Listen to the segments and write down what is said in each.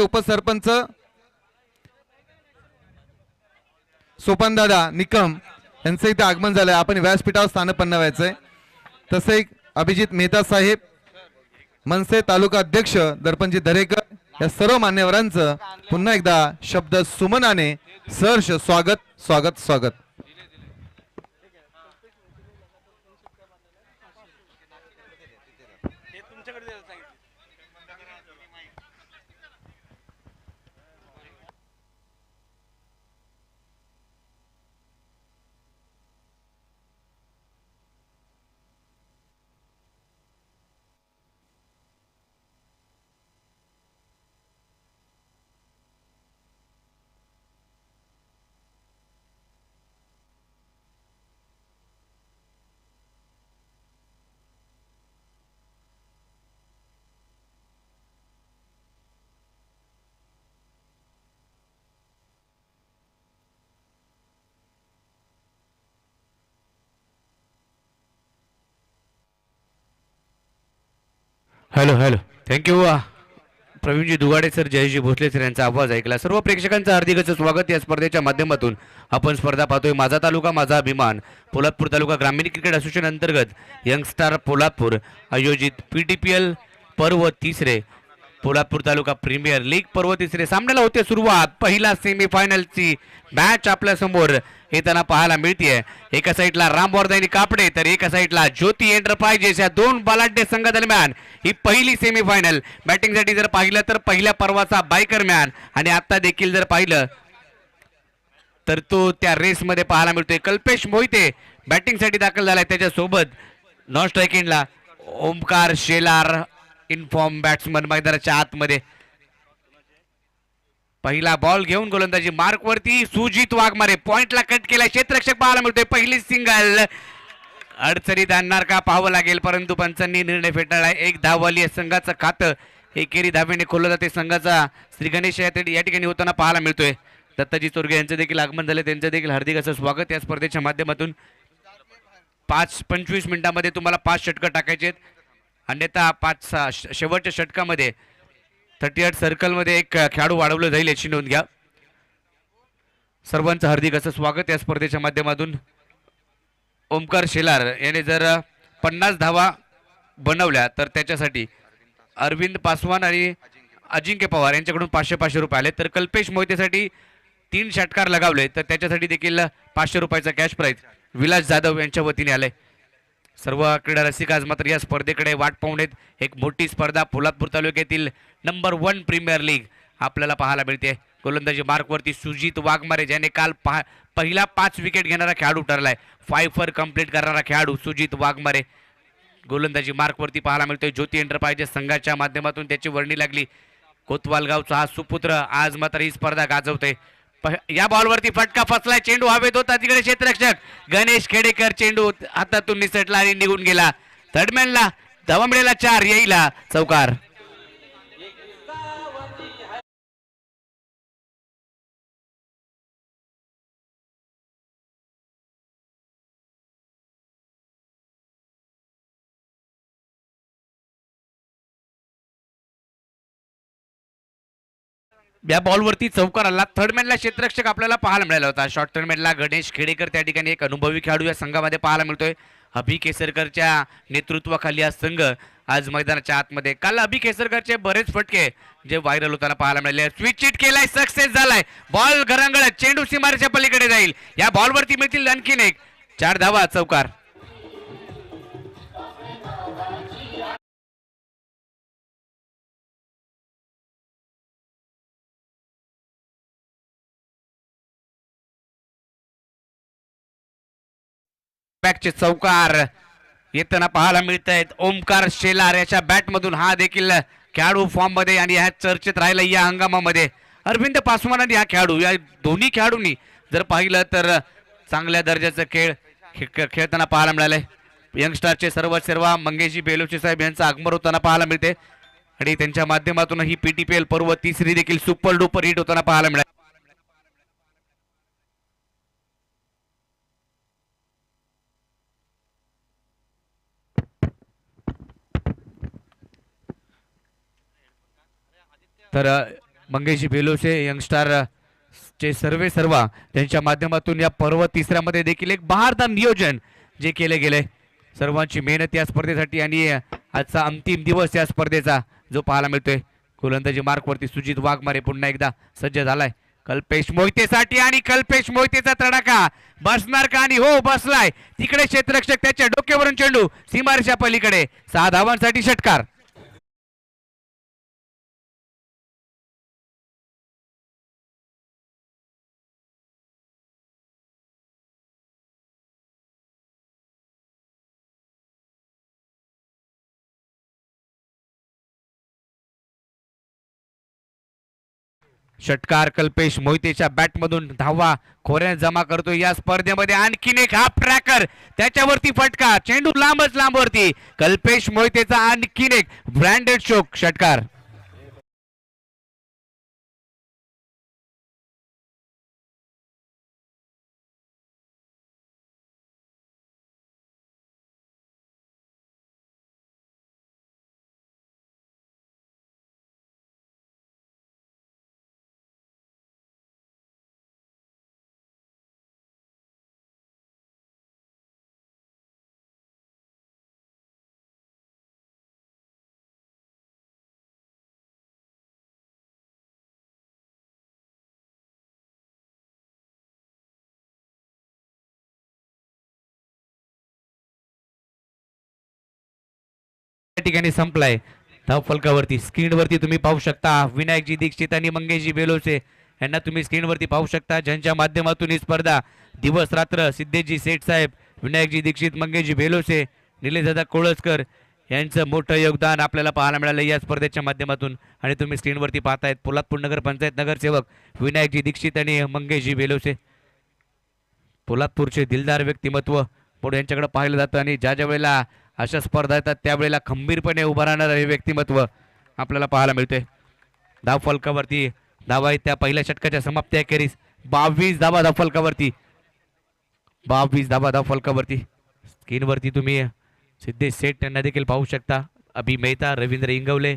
उपसरपंच सोपानदादा निकम यांचं इथे आगमन झालंय. आपण व्यासपीठावर स्थानपन्न व्हायचंय. तसे अभिजित मेहता साहेब, मनसे तालुका अध्यक्ष दर्पणजी दरेकर या सर्व मान्यवरांचं पुन्हा एकदा शब्द सुमनाने सहर्ष स्वागत स्वागत स्वागत. Hello hello thank you Pravinji Dugade sir, जयजी Bhosale sir यांचा आवाज ऐकला. सर्व प्रेक्षकांचं हार्दिक स्वागत. या स्पर्धेच्या माध्यमातून आपण स्पर्धा पाहतोय. माझा तालुका माझा अभिमान पोलादपूर तालुका ग्रामीण क्रिकेट असोसिएशन अंतर्गत यंगस्टार पोलादपूर आयोजित PTPL पर्व तिसरे पोलादपूर तालुका प्रीमियर लीग पर्व तिसरे सामन्याला होते सुरुवात. पहिला सेमीफायनलची मॅच आपल्या समोर येताना पाहायला मिळते. एका साईडला राम वर्धानी कापडे तर एका साईडला ज्योती एंटरप्राइजेस या दोन बलाढ्य संघादरम्यान ही पहिली सेमीफायनल. बॅटिंगसाठी जर पाहिलं तर पहिल्या पर्वाचा बायकर मॅन आणि आता देखील जर पाहिलं तर तो त्या रेसमध्ये पाहायला मिळतोय. कल्पेश मोहिते बॅटिंगसाठी दाखल झालाय. त्याच्यासोबत नॉन स्ट्रायकिंगला ओमकार शेलार इनफॉर्म बॅट्समन मैदानाच्या आतमध्ये. पहिला बॉल घेऊन गोलंदाजी मार्क वरती सुजित वाघमारे पॉइंटला कट केला. क्षेत्ररक्षक पाहायला मिळतोय. पहिली सिंगल अडचणीत आणणार का पाहावं लागेल, परंतु पंचांनी निर्णय फेटाळला. एक धाववाली संघाचं खातं एकेरी धावेने खोललं जाते. संघाचा श्री गणेश या ठिकाणी होताना पाहायला मिळतोय. दत्ताजी चोरगे यांचं देखील आगमन झालं. त्यांचं देखील हार्दिक असं स्वागत. या स्पर्धेच्या माध्यमातून 25 मिनिटांमध्ये तुम्हाला 5 षटकं टाकायचे आहेत. अन्यथा 5 शेवटच्या षटकामध्ये 38 सर्कलमध्ये एक खेळाडू वाढवलं जाईल याची नोंद घ्या. सर्वांचं हार्दिक असं स्वागत. या स्पर्धेच्या माध्यमातून ओमकार शेलार याने जर 50 धावा बनवल्या तर त्याच्यासाठी अरविंद पासवान आणि अजिंक्य पवार यांच्याकडून 500 रुपये आले. तर कल्पेश मोहितेसाठी 3 षटकार लगावले तर त्याच्यासाठी देखील 500 रुपयाचा कॅश प्राइज विलास जाधव यांच्या वतीने आले. सर्व क्रीडा रसिक आज मात्र या स्पर्धेकडे वाट पाहून आहेत. एक मोठी स्पर्धा पोलादपूर तालुक्यातील नंबर 1 प्रीमियर लीग आपल्याला पाहायला मिळते. गोलंदाजी मार्कवरती सुजित वाघमारे ज्याने काल पहिला 5 विकेट घेणारा खेळाडू ठरलाय. 5 कंप्लीट करणारा खेळाडू सुजित वाघमारे गोलंदाजी मार्कवरती पाहायला मिळतोय. ज्योती एंटरप्राइजेस संघाच्या माध्यमातून त्याची वर्णी लागली. कोतवाल गावचा हा सुपुत्र आज मात्र ही स्पर्धा गाजवतोय. या बॉलवरती फटका फसलाय. चेंडू हवेत होता. तिकडे क्षेत्ररक्षक गणेश खेडेकर चेंडू हातातून निसटला आणि निघून गेला. थर्डमॅनला धावा मिळेला 4 येईला चौकार. या बॉलवरती चौकार आला. थर्डमॅनला क्षेत्ररक्षक आपल्याला पाहायला मिळाला होता. शॉर्ट थर्डमॅनला गणेश खेडेकर त्या ठिकाणी एक अनुभवी खेळाडू या संघामध्ये पाहायला मिळतोय. अभि केसरकरच्या नेतृत्वाखाली हा संघ आज मैदानाच्या आतमध्ये. काल अभि केसरकरचे बरेच फटके जे व्हायरल होताना पाहायला मिळाले. स्विच हिट केलाय, सक्सेस झालाय. बॉल घरांगळत चेंडू सीमारेच्या पलीकडे जाईल. या बॉलवरती मिळतील आणखीन एक 4 धावा चौकार. बॅकचे चौकार येताना पाहायला मिळत आहेत. ओमकार शेलार याच्या बॅट मधून हा देखील खेळाडू फॉर्म मध्ये आणि ह्या चर्चेत राहिला या हंगामामध्ये. अरविंद पासवान आणि हा खेळाडू या दोन्ही खेळाडूंनी जर पाहिलं तर चांगल्या दर्जाचं खेळ खेळताना पाहायला मिळालंय. यंगस्टारचे सर्व मंगेशजी बेलोचे साहेब यांचं आगमन होताना पाहायला मिळते आणि त्यांच्या माध्यमातून ही PTPL पर्व तिसरी देखील सुपर डुपर हिट होताना पाहायला मिळाले. तर मंगेश बेलोसे यंगस्टार चे सर्व त्यांच्या माध्यमातून या पर्व तिसऱ्यामध्ये देखील एक बहारदार नियोजन जे केले गेले. सर्वांची मेहनत या स्पर्धेसाठी आणि आजचा अंतिम दिवस या स्पर्धेचा जो पाहायला मिळतोय. गोलंदाजी मार्कवरती सुजित वाघमारे पुन्हा एकदा सज्ज झालाय कल्पेश मोहितेसाठी आणि कल्पेश मोहितेचा तडाखा बसणार का आणि हो बसलाय. तिकडे क्षेत्ररक्षक त्याच्या डोक्यावरून चेंडू सीमारेषा पलीकडे 6 धावांसाठी षटकार. षटकार कल्पेश मोहितेच्या बॅटमधून धावा खोऱ्यात जमा करतो या स्पर्धेमध्ये. आणखीन एक हाफ ट्रॅकर त्याच्यावरती फटका चेंडू लांबच लांबवरती कल्पेश मोहितेचा आणखीन एक ब्रँडेड शोक षटकार. ठिकाणी संपलाय. धाव फलकावरती स्क्रीनवरती तुम्ही पाहू शकता विनायकजी दीक्षित आणि मंगेशजी बेलोसे यांना तुम्ही स्क्रीनवरती पाहू शकता ज्यांच्या माध्यमातून ही स्पर्धा दिवस रात्र सिद्धेशजी सेठ साहेब विनायकजी दीक्षित मंगेशजी बेलोसे निलेशदादा कोळसकर यांचं मोठं योगदान आपल्याला पाहायला मिळालं या स्पर्धेच्या माध्यमातून. आणि तुम्ही स्क्रीनवरती पाहतायत पोलादपूर नगर पंचायत नगरसेवक विनायकजी दीक्षित आणि मंगेशजी बेलोसे. पोलादपूरचे दिलदार व्यक्तिमत्व पुढे यांच्याकडे पाहिलं जातं आणि ज्या ज्या वेळेला अशा स्पर्धा येतात त्यावेळेला खंबीरपणे उभं राहणारं हे व्यक्तिमत्व आपल्याला पाहायला मिळते. धाव फलकावरती धावा त्या पहिल्या षटकाच्या समाप्ती अखेरीस 22 धावा धाव फलकावरती 22 धावा धाव फलकावरती. स्क्रीनवरती तुम्ही सिद्धेश सेठ यांना देखील पाहू शकता. अभि मेहता रवींद्र इंगवले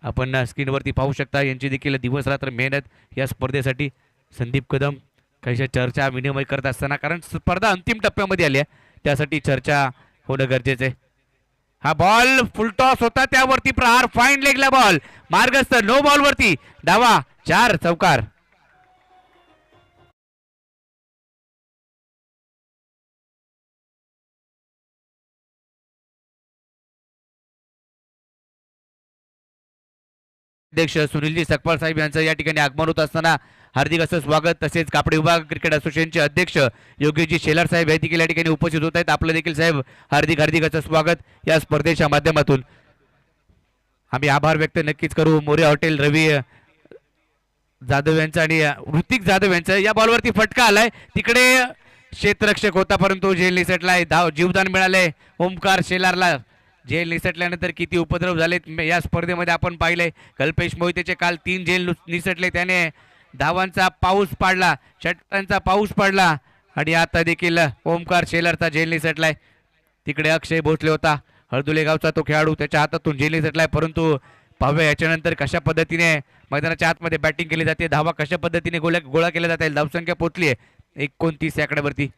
आपण स्क्रीनवरती पाहू शकता. यांची देखील दिवस रात्र मेहनत या स्पर्धेसाठी. संदीप कदम काहीशा चर्चा विनिमय करत असताना कारण स्पर्धा अंतिम टप्प्यामध्ये आली आहे त्यासाठी चर्चा होणं गरजेचं आहे. हा बॉल फुलटॉस होता त्यावरती प्रहार फाईन लेगला बॉल मार्गस्थ नो बॉल वरती धावा 4 चौकार. अध्यक्ष सुनीलजी सकपाळ साहेब यांचं या ठिकाणी आगमन होत असताना हार्दिक असं स्वागत. तसेच कापडी विभाग क्रिकेट असोसिएशनचे अध्यक्ष योगेशजी शेलार साहेब हे देखील या ठिकाणी उपस्थित होत आहेत. आपलं देखील साहेब हार्दिक हार्दिक असं स्वागत या स्पर्धेच्या माध्यमातून. आम्ही आभार व्यक्त नक्कीच करू मोरे हॉटेल रवी जाधव यांचा आणि ऋतिक जाधव यांचा. या बॉलवरती फटका आलाय तिकडे क्षेत्ररक्षक होता परंतु झेल निसटलाय. धाव जीवदान मिळालंय ओमकार शेलारला. झेल निसटल्यानंतर किती उपद्रव झालेत या स्पर्धेमध्ये आपण पाहिले. कल्पेश मोहितेचे काल 3 झेल निसटले त्याने धावांचा पाऊस पाडला षटकांचा पाऊस पडला आणि आता देखील ओमकार शेलारचा झेल निसटलाय. तिकडे अक्षय भोसले होता हळदुले गावचा तो खेळाडू त्याच्या हातातून झेल निसटलाय. परंतु पाहूया याच्यानंतर कशा पद्धतीने मैदानाच्या आतमध्ये बॅटिंग केली जाते धावा कशा पद्धतीने गोळा केल्या जातील. धावसंख्या पोहोचली आहे 29 आकड्यावरती.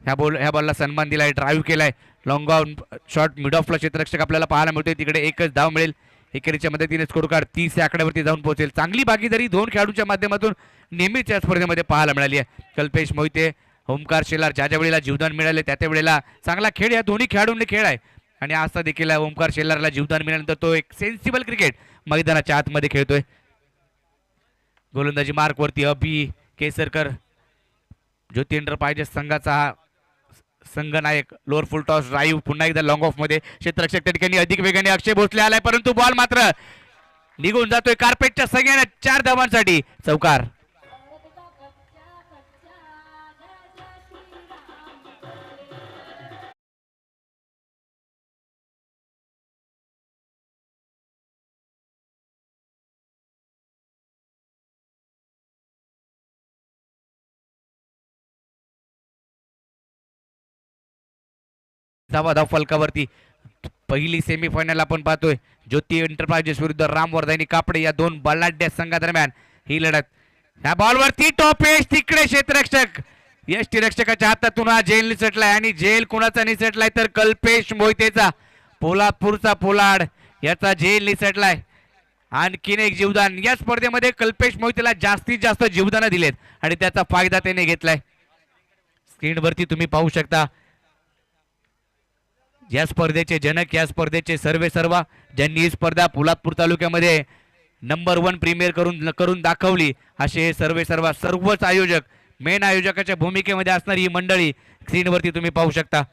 ह्या बॉलला सन्मान दिलाय ड्राईव्ह केलाय लॉंग ऑन शॉर्ट मिड ऑफला क्षेत्ररक्षक आपल्याला पाहायला मिळतोय. तिकडे एकच धाव मिळेल. एकेरीच्या मदतीने स्कोर कार्ड 30 आकड्यावरती जाऊन पोहोचेल. चांगली भागीदारी 2 खेळाडूंच्या माध्यमातून नेहमीच या स्पर्धेमध्ये पाहायला मिळाली आहे. कल्पेश मोहिते ओमकार शेलार ज्या ज्या वेळेला जीवदान मिळाले त्या त्या वेळेला चांगला खेळ या दोन्ही खेळाडूंनी खेळ आहे आणि आता देखील ओमकार शेलारला जीवदान मिळाल्यानंतर तो एक सेन्सिबल क्रिकेट मैदानाच्या आतमध्ये खेळतोय. गोलंदाजी मार्कवरती अभि केसरकर ज्योतिंद्र पाहिजे संघाचा हा संघनायक. लोअर फुल टॉस ड्राईव्ह पुन्हा एकदा लॉंग ऑफ मध्ये क्षेत्ररक्षक त्या ठिकाणी अधिक वेगाने अक्षय भोसले आलाय परंतु बॉल मात्र निघून जातोय कार्पेटच्या सगळ्यांना 4 धावांसाठी चौकार. धावा धाव फलकावरती पहिली सेमीफायनल आपण पाहतोय ज्योती एंटरप्राइजेस विरुद्ध राम वर्धानी कापडे या दोन बलाढ्य संघादरम्यान ही लढत. या बॉलवरती टोपेश तिकडे क्षेत्ररक्षक यष्टीरक्षकाच्या हातातून हा झेल निसटलाय आणि झेल कोणाचा निसटलाय तर कल्पेश मोहितेचा. पोलादपूरचा पोलाड याचा झेल निसटलाय. आणखीन एक जीवदान या स्पर्धेमध्ये कल्पेश मोहितेला जास्तीत जास्त जीवदान दिलेत आणि त्याचा फायदा त्याने घेतलाय. स्क्रीनवरती तुम्ही पाहू शकता या स्पर्धेचे जनक, या स्पर्धेचे सर्व ज्यांनी ही स्पर्धा पोलादपूर तालुक्यामध्ये नंबर 1 प्रीमियर करून दाखवली असे हे सर्वच आयोजक, मेन आयोजकाच्या भूमिकेमध्ये असणारी ही मंडळी स्क्रीनवरती तुम्ही पाहू शकता.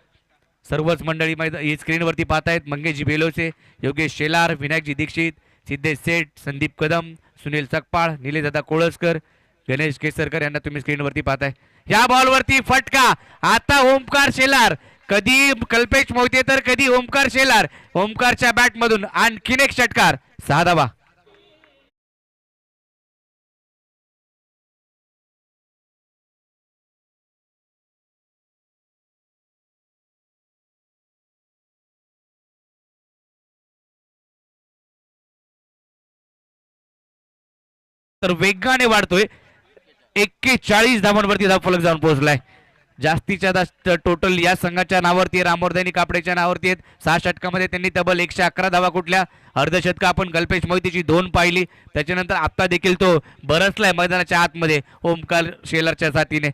सर्वच मंडळी ही स्क्रीनवरती पाहतायत. मंगेशजी बेलोसे, योगेश शेलार, विनायकजी दीक्षित, सिद्धेश सेठ, संदीप कदम, सुनील सकपाळ, निलेशदादा कोळसकर, गणेश केसरकर यांना तुम्ही स्क्रीनवरती पाहताय. या बॉलवरती फटका. आता ओमकार शेलार, कधी कल्पेश मोहिते तर कधी ओमकार शेलार. ओमकारच्या बॅट मधून आणखीन एक षटकार. 6 धावा. तर वेगाने वाढतोय. 41 धावांवरती धावफलक जाऊन पोहोचलाय. जास्तीच्या जास्त टोटल या संघाच्या नावावरती रामवर्धनी कापडेच्या नावावरती आहेत. 6 षटकामध्ये त्यांनी तब्बल 111 धावा कुठल्या. अर्धशतक आपण कल्पेश मोहितेची 2 पाहिली. त्याच्यानंतर आता देखील तो बरसलाय मैदानाच्या आतमध्ये ओमकार शेलारच्या साथीने.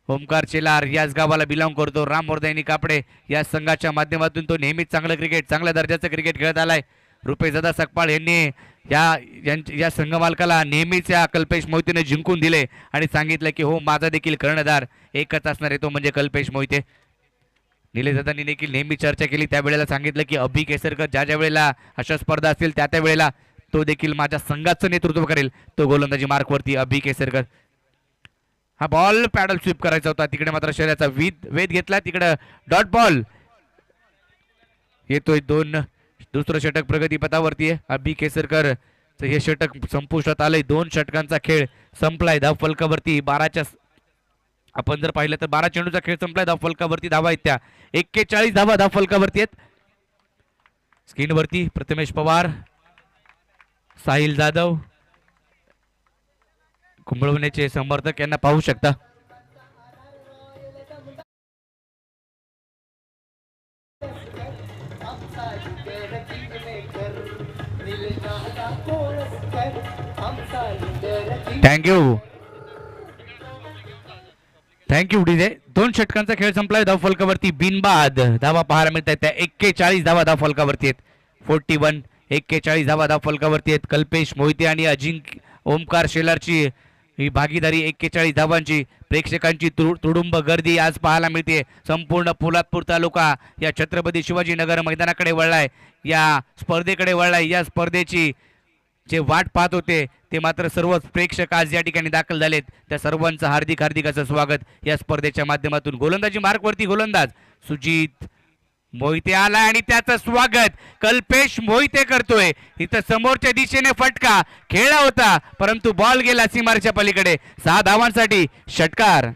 ओमकार शेलार याच गावाला बिलॉंग करतो. रामवर्धनी कापडे या संघाच्या माध्यमातून तो नेहमीच चांगल्या दर्जाचं क्रिकेट खेळत आलाय. रुपेशदादा सकपाळ यांनी या संघ मालकाला नेहमीच या कल्पेश मोहितेने जिंकून दिले आणि सांगितलं की हो, माझा देखील कर्णधार एकच असणार आहे, तो म्हणजे कल्पेश मोहिते. निलेशदादांनी देखील नेहमी चर्चा केली. त्यावेळेला सांगितलं की अभि केसरकर ज्या वेळेला अशा स्पर्धा असतील त्या वेळेला तो देखील माझ्या संघाचं नेतृत्व करेल. तो गोलंदाजी मार्कवरती अभि केसरकर. हा बॉल पॅडल स्वीप करायचा होता, तिकडे मात्र शर्यतीचा वेध घेतला. तिकडे डॉट बॉल येतोय. दुसरं षटक प्रगतीपथावरती आहे. अभि केसरकर हे षटक संपुष्टात आलंय. 2 षटकांचा खेळ संपलाय. धावफलकावरती 12च्या आपण जर पाहिलं तर 12 चेंडूचा खेळ संपलाय. धावफलकावरती धावा आहेत त्या 41 धावा धावफलकावरती आहेत. स्क्रीनवरती प्रथमेश पवार, साहिल जाधव, कुंभळवण्याचे समर्थक यांना पाहू शकता. Thank you DJ. 2 षटकांचा खेळ संपलाय. धावफलकावरती बिनबाद धावा पाहायला मिळत आहेत. त्या 41 धावा धावफलकावरती आहेत. 41 धावा धावफलकावरती आहेत. कल्पेश मोहिते आणि अजिंक्य ओमकार शेलारची ही भागीदारी 41 धावांची. प्रेक्षकांची तुडुंब गर्दी आज पाहायला मिळते. संपूर्ण पोलादपूर तालुका या छत्रपती शिवाजीनगर मैदानाकडे वळलाय, या स्पर्धेकडे वळलाय. या स्पर्धेची जे वाट पाहत होते ते मात्र सर्वच प्रेक्षक आज या ठिकाणी दाखल झालेत. त्या सर्वांचं हार्दिक असं स्वागत या स्पर्धेच्या माध्यमातून. गोलंदाजी मार्कवरती गोलंदाज सुजित मोहिते आलाय आणि त्याचं स्वागत कल्पेश मोहिते करतोय. इथं समोरच्या दिशेने फटका खेळला होता परंतु बॉल गेला सीमारेच्या पलीकडे. 6 धावांसाठी षटकार.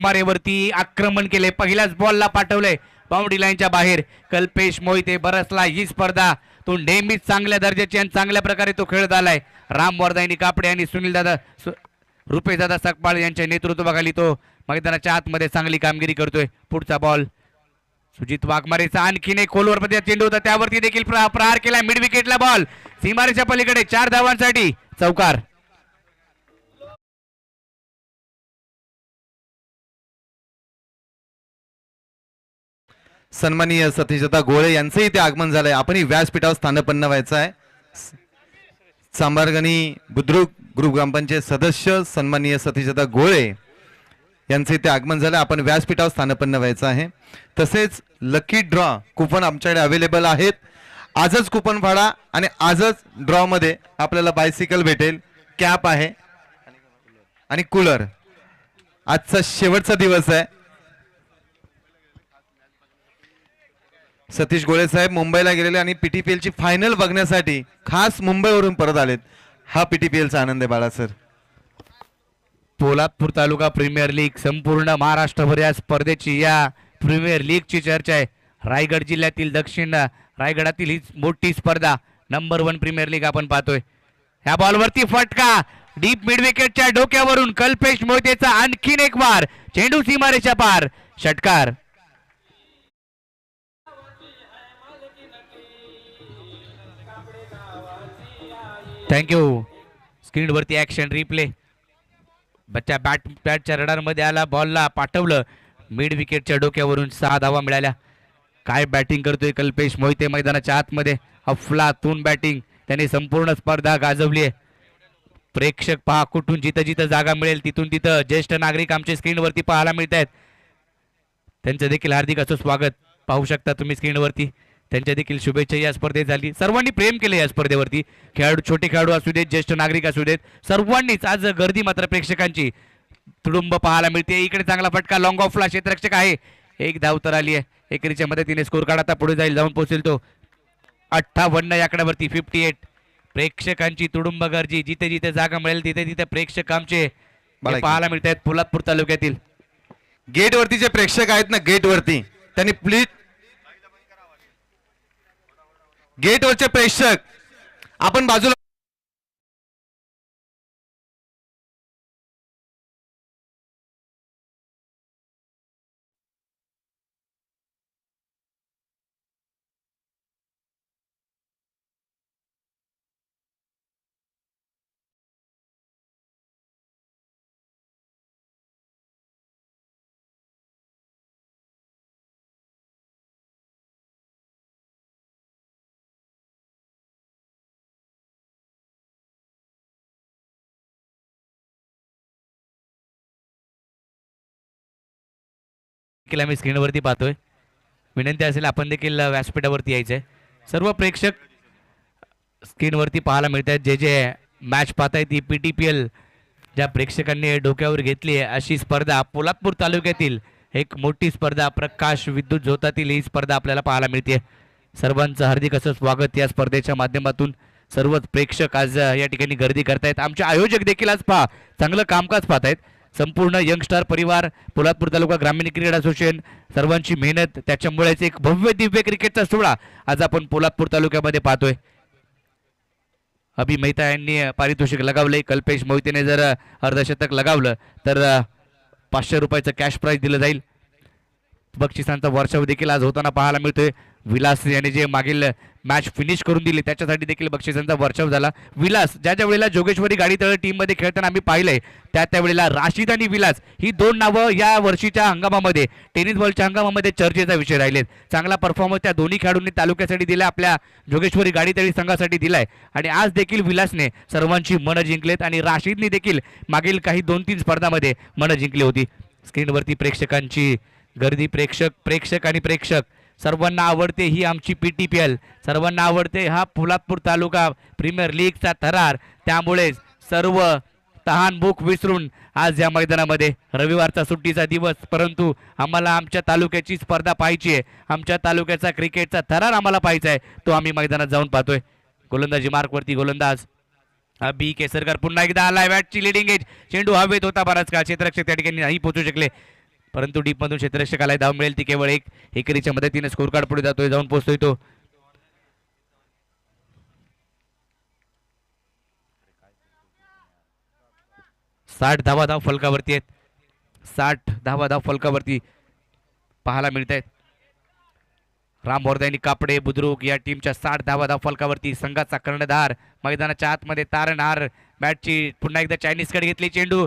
मारेवरती आक्रमण केले. पहिल्याच बॉलला पाठवलंय बाउंड्री लाईनच्या बाहेर. कल्पेश मोहिते बरसला. ही स्पर्धा तो नेहमीच चांगल्या दर्जाची आणि चांगल्या प्रकारे तो खेळत आलाय. राम वर्धानी कापडे आणि सुनील दादा रुपेशदादा सकपाळ यांच्या नेतृत्वाखाली तो मैदानाच्या आतमध्ये चांगली कामगिरी करतोय. पुढचा बॉल सुजित वाघमारेचा आणखीन एक खोलवर चेंडू होता त्यावरती देखील प्रहार केला. मिड विकेटला बॉल सीमारेच्या पलीकडे. 4 धावांसाठी चौकार. सन्माननीय सतीशदादा गोळे यांचंही ते आगमन झालंय. आपणही व्यासपीठावर स्थानपन्न व्हायचं आहे. सांबारगणी बुद्रुक ग्रुप ग्रामपंचायत सदस्य सन्माननीय सतीशदादा गोळे यांचे ते आगमन झालं. आपण व्यासपीठावर स्थानपन्न व्हायचं आहे. तसेच लकी ड्रॉ कुपन आमच्याकडे अवेलेबल आहेत. आजच कुपन फाडा आणि आजच ड्रॉ मध्ये आपल्याला बायसिकल भेटेल, कॅप आहे आणि कूलर. आजचा शेवटचा दिवस आहे. सतीश गोळे साहेब मुंबईला गेलेले आणि PTPL ची फायनल बघण्यासाठी खास मुंबईवरून परत आलेत. हा PTPL चा आनंद आहे बाळा सर. पोलादपूर तालुका प्रीमियर लीग संपूर्ण महाराष्ट्रभर या स्पर्धेची या प्रीमियर लीगची चर्चा आहे. रायगड जिल्ह्यातील दक्षिण रायगडातील ही मोठी स्पर्धा नंबर 1 प्रीमियर लीग आपण पाहतोय. ह्या बॉलवरती फटका डीप मिड विकेटच्या डोक्यावरून कल्पेश मोहितेचा आणखीन एक वार चेंडू सीमारेषा पार षटकार. थँक्यू. स्क्रीनवरती ऍक्शन रिप्ले. बच्चा बॅटच्या रडारमध्ये आला, बॉलला पाठवलं मिड विकेटच्या डोक्यावरून 6 धावा मिळाल्या. काय बॅटिंग करतोय कल्पेश मोहिते मैदानाच्या आतमध्ये. अफलातून बॅटिंग त्याने संपूर्ण स्पर्धा गाजवली आहे. प्रेक्षक पहा कुठून जिथं जिथं जागा मिळेल तिथून तिथं ज्येष्ठ नागरिक आमच्या स्क्रीनवरती पाहायला मिळत आहेत. त्यांचं देखील हार्दिक असं स्वागत पाहू शकता तुम्ही स्क्रीनवरती. त्यांच्या देखील शुभेच्छा या स्पर्धेत झाली. सर्वांनी प्रेम केले या स्पर्धेवरती. खेळाडू, छोटे खेळाडू असू देत, ज्येष्ठ नागरिक असू देत, सर्वांनीच आज गर्दी मात्र प्रेक्षकांची तुडुंब पाहायला मिळते. इकडे चांगला फटका लॉंग ऑफला क्षेत्ररक्षक आहे. एक धाव तर आली आहे. एकेरीच्या मदतीने स्कोर कार्ड आता पुढे जाईल, जाऊन पोहोचेल तो 58 या आकड्यावरती 58. प्रेक्षकांची तुडुंब गर्दी. जिथे जिथे जागा मिळेल तिथे तिथे प्रेक्षक आमचे पाहायला मिळत आहेत. पोलादपूर तालुक्यातील गेट वरती जे प्रेक्षक आहेत ना, गेट वरती त्यांनी प्लीज गेटवरचे प्रेक्षक आपण बाजूला आम्ही स्क्रीनवरती पाहतोय. विनंती असेल आपण देखील व्यासपीठावरती यायचंय. सर्व प्रेक्षक स्क्रीनवरती पाहायला मिळत आहेत. जे जे मॅच पाहतायत ती PTPL ज्या प्रेक्षकांनी डोक्यावर घेतली आहे अशी स्पर्धा पोलादपूर तालुक्यातील एक मोठी स्पर्धा प्रकाश विद्युत झोतातील ही स्पर्धा आपल्याला पाहायला मिळते. सर्वांचं हार्दिक असं स्वागत या स्पर्धेच्या माध्यमातून. सर्वच प्रेक्षक आज या ठिकाणी गर्दी करतायत. आमचे आयोजक देखील आज पहा चांगलं कामकाज पाहतायत. संपूर्ण यंगस्टार परिवार, पोलादपूर तालुका ग्रामीण क्रिकेट असोसिएशन, सर्वांची मेहनत, त्याच्यामुळेच एक भव्य दिव्य क्रिकेटचा सोहळा आज आपण पोलादपूर तालुक्यामध्ये पाहतोय. अभि मेहता यांनी पारितोषिक लगावले. कल्पेश मोहितेने जर अर्धशतक लगावलं तर 500 रुपयाचं कॅश प्राइज दिलं जाईल. बक्षिसांचा वर्षाव देखील आज होताना पाहायला मिळतोय. विलास याने जे मागील मॅच फिनिश करून दिली त्याच्यासाठी देखील बक्षिसांचा वर्षाव झाला. विलास ज्या वेळेला जोगेश्वरी गाडी तळ टीम मध्ये खेळताना आम्ही पाहिलंय त्या वेळेला राशीद आणि विलास ही दोन नावं या वर्षीच्या हंगामामध्ये टेनिस बॉलच्या हंगामामध्ये चर्चेचा विषय राहिलेत. चांगला परफॉर्मन्स त्या दोन्ही खेळाडूंनी तालुक्यासाठी दिला, आपल्या जोगेश्वरी गाडी तळी संघासाठी दिलाय. आणि आज देखील विलासने सर्वांची मनं जिंकलेत आणि राशीदने देखील मागील काही 2-3 स्पर्धामध्ये मनं जिंकली होती. स्क्रीनवरती प्रेक्षकांची गर्दी. प्रेक्षक आणि प्रेक्षक सर्वांना आवडते ही आमची PTPL. सर्वांना आवडते हा पोलादपूर तालुका प्रीमियर लीगचा थरार. त्यामुळे सर्व तहान भूक विसरून आज या मैदानामध्ये, रविवारचा सुट्टीचा दिवस, परंतु आम्हाला आमच्या तालुक्याची स्पर्धा पाहायची आहे. आमच्या तालुक्याचा क्रिकेटचा थरार आम्हाला पाहायचा आहे. तो आम्ही मैदानात जाऊन पाहतोय. गोलंदाजी मार्कवरती गोलंदाज अभि केसरकर पुन्हा एकदा आलाय. बॅटची लिडिंग एज. चेंडू हवेत होता बराच काळ. क्षेत्ररक्षक त्या ठिकाणी नाही पोहोचू शकले, परंतु डीपमधून क्षेत्ररक्षकाला धाव मिळेल ती केवळ एक. एकेरीच्या मदतीने स्कोर कार्ड पुढे जातोय, जाऊन पोहोचतोय तो. साठ धावा फलकावरती आहेत. 60 धावा फलकावरती पाहायला मिळत आहेत. राम बोरदानी कापडे बुद्रुक या टीमच्या 60 धावा फलकावरती. संघाचा कर्णधार मैदानाच्या आतमध्ये तारणहार. बॅटची पुन्हा एकदा चायनीज कडे घेतली. चेंडू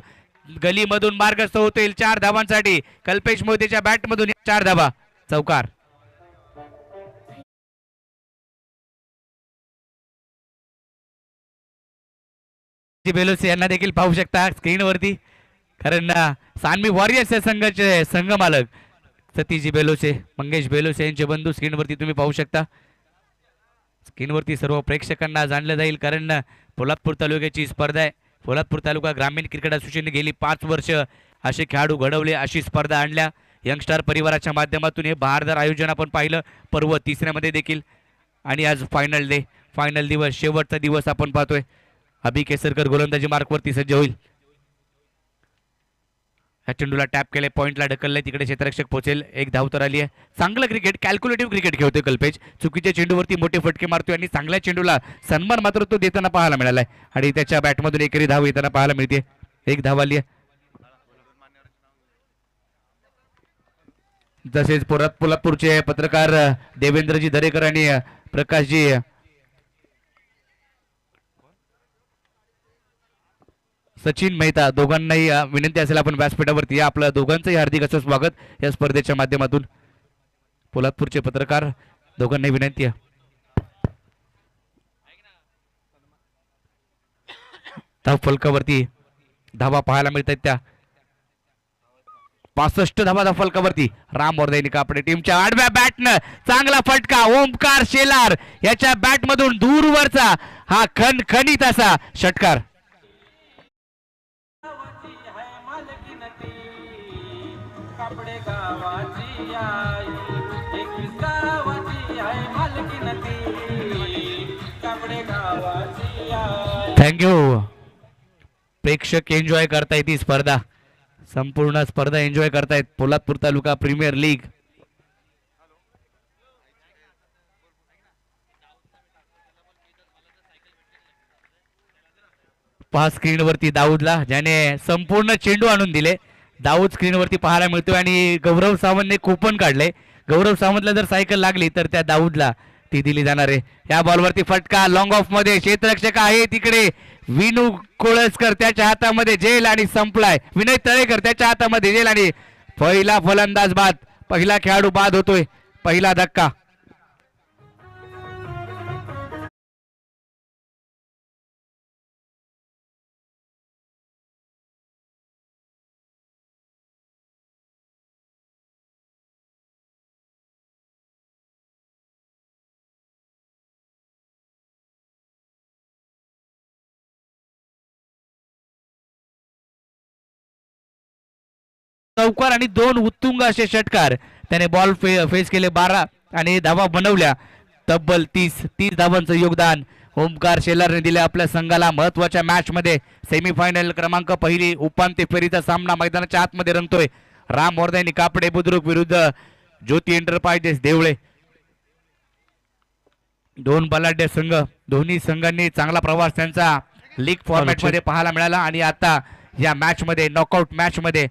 गलीमधून मार्गस्थ होतील 4 धावांसाठी. कल्पेश मोहितेच्या बॅटमधून 4 धावा. चौकार. बेलोसे यांना देखील पाहू शकता स्क्रीनवरती, कारण सानवी वॉरियर्स या संघाचे संघमालक सतीजी बेलोसे, मंगेश बेलोसे यांचे बंधू स्क्रीनवरती तुम्ही पाहू शकता. स्क्रीनवरती सर्व प्रेक्षकांना जाणलं जाईल, कारण पोलादपूर तालुक्याची स्पर्धा आहे. पोलादपूर तालुका ग्रामीण क्रिकेट असोसिएशनने गेली 5 वर्ष असे खेळाडू घडवले, अशी स्पर्धा आणल्या. यंगस्टार परिवाराच्या माध्यमातून हे बहारदार आयोजन आपण पाहिलं पर्व तिसऱ्यामध्ये देखील. आणि आज फायनल डे, फायनल दिवस, शेवटचा दिवस आपण पाहतोय. अभि केसरकर गोलंदाजी मार्कवरती सज्ज होईल. ह्या चेंडूला टॅप केले, पॉइंटला ढकलले, तिकडे क्षेत्ररक्षक पोहोचेल. एक धाव तर आली आहे. चांगलं क्रिकेट, कॅल्क्युलेटिव्ह क्रिकेट खेळतोय कल्पेश. चुकीच्या चेंडूवरती मोठे फटके मारतोय आणि चांगल्या चेंडूला सन्मान मात्र तो देताना पाहायला मिळालाय. आणि त्याच्या बॅटमधून एकेरी धाव येताना पाहायला मिळते. एक धाव आली आहे. तसेच पोलादपूरचे पत्रकार देवेंद्रजी दरेकर आणि प्रकाशजी सचिन मेहता दोघांनाही विनंती असेल आपण व्यासपीठावरती या. आपलं दोघांचंही हार्दिक असं स्वागत या स्पर्धेच्या माध्यमातून. पोलादपूरचे पत्रकार दोघांनाही विनंती आहे. धाव फलकावरती धावा पाहायला मिळत आहेत त्या 65 धावा फलकावरती. राम वर्धेनी कापडे टीमच्या आडव्या बॅटनं चांगला फटका. ओमकार शेलार याच्या बॅट मधून दूरवरचा हा खणखणीत असा षटकार. थँक्यू. प्रेक्षक एन्जॉय करतायत ही स्पर्धा, संपूर्ण स्पर्धा एन्जॉय करतायत. पोलादपूर तालुका प्रीमियर लीग. पहा स्क्रीनवरती दाऊदला, ज्याने संपूर्ण चेंडू आणून दिले. दाऊद स्क्रीनवरती पाहायला मिळतोय आणि गौरव सावंतने कुपन काढले. गौरव सावंतला जर सायकल लागली तर त्या दाऊदला ती दिली जाणार आहे. या बॉलवरती फटका लॉंग ऑफ मध्ये. क्षेत्ररक्षक आहे तिकडे विनू कोळसकर, त्याच्या हातामध्ये जेल आणि संपलाय. विनय तळेकर त्याच्या हातामध्ये जेल आणि पहिला फलंदाज बाद, पहिला खेळाडू बाद होतोय. पहिला धक्का. चौकार आणि 2 उत्तुंग असे षटकार त्याने बॉल फेस केले. 12 आणि धावा बनवल्या. तब्बल 30 धावांचं योगदान ओमकार शेलारने दिले आपल्या संघाला. महत्वाच्या मॅच मध्ये सेमीफायनल क्रमांक पहिली उपांत्य फेरीचा सामना मैदानाच्या आतमध्ये रंगतोय. राम वर्धेनी कापडे बुद्रुक विरुद्ध ज्योती एंटरप्राइजेस देवळे. दोन बलाढ्य संघ, दोन्ही संघांनी चांगला प्रवास त्यांचा लीग फॉर्मॅट मध्ये पाहायला मिळाला. आणि आता या मॅच मध्ये, नॉकआउट मॅच मध्ये,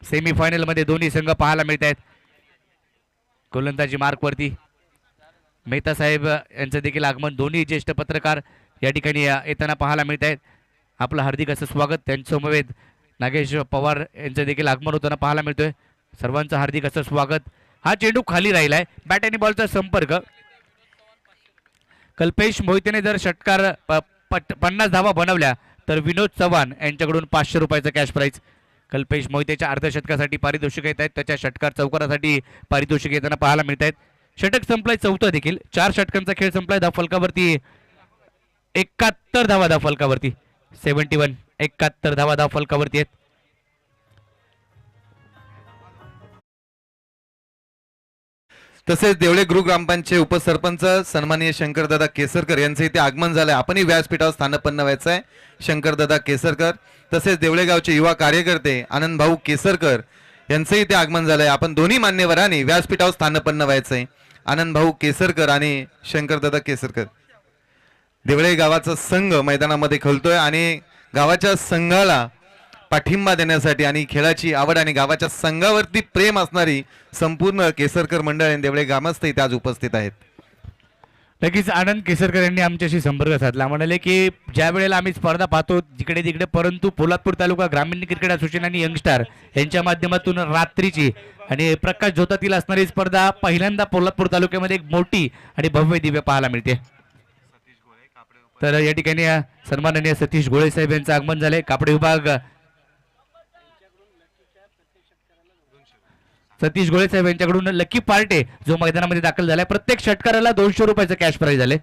सेमीफायनल मध्ये दोन्ही संघ पाहायला मिळत आहेत. गोलंदाजी मार्कवरती मेहता साहेब यांचं देखील आगमन. दोन्ही ज्येष्ठ पत्रकार या ठिकाणी येताना पाहायला मिळत आहेत. आपलं हार्दिक असं स्वागत. त्यांच्यासमवेत नागेश पवार यांचं देखील आगमन होताना पाहायला मिळतोय. सर्वांचं हार्दिक असं स्वागत. हा चेंडू खाली राहिलाय. बॅट आणि बॉलचा संपर्क. कल्पेश मोहितेने जर षटकार 50 धावा बनवल्या तर विनोद चव्हाण यांच्याकडून 500 रुपयाचं कॅश प्राइज. कल्पेश मोहितेच्या अर्धशतकासाठी पारितोषिक येत आहेत. त्याच्या षटकार चौकारासाठी पारितोषिक येताना पाहायला मिळत आहेत. षटक संपलाय 4थं देखील. 4 षटकांचा खेळ संपलाय. धावफलकावरती 71 धावा धावफलकावरती. 71 71 धावा धावफलकावरती आहेत. तसेच देवळे गृह ग्रामपंचायत उपसरपंच सन्माननीय शंकरदादा केसरकर यांचे इथे आगमन झालंय. आपणही व्यासपीठावर स्थानपन्न व्हायचं आहे. शंकरदादा केसरकर. तसेच देवळे गावचे युवा कार्यकर्ते आनंद भाऊ केसरकर यांचे इथे आगमन झालंय. आपण दोन्ही मान्यवरांनी व्यासपीठावर स्थानपन्न व्हायचंय. आनंद भाऊ केसरकर आणि शंकरदादा केसरकर. देवळे गावाचा संघ मैदानामध्ये खेळतोय आणि गावाच्या संघाला पाठिंबा देण्यासाठी आणि खेळाची आवड आणि गावाच्या संघावरती प्रेम असणारी संपूर्ण केसरकर मंडळ आणि देवळे ग्रामस्थ इथे आज उपस्थित आहेत. नक्कीच आनंद केसरकर यांनी आमच्याशी संपर्क साधला. म्हणाले की ज्या वेळेला आम्ही स्पर्धा पाहतो जिकडे तिकडे, परंतु पोलादपूर तालुका ग्रामीण क्रिकेट असोसिएशन आणि यंगस्टार यांच्या माध्यमातून रात्रीची आणि प्रकाश झोतातील असणारी स्पर्धा पहिल्यांदा पोलादपूर तालुक्यामध्ये एक मोठी आणि भव्य दिव्य पाहायला मिळते. तर या ठिकाणी सन्माननीय सतीश गोळे साहेब यांचं आगमन झाले. कापडे विभाग सतीश गोळे साहेब यांच्याकडून लकी पार्टे जो मैदानामध्ये दाखल झालाय. प्रत्येक षटकाराला 200 रुपयाचं कॅश प्राइज झाले.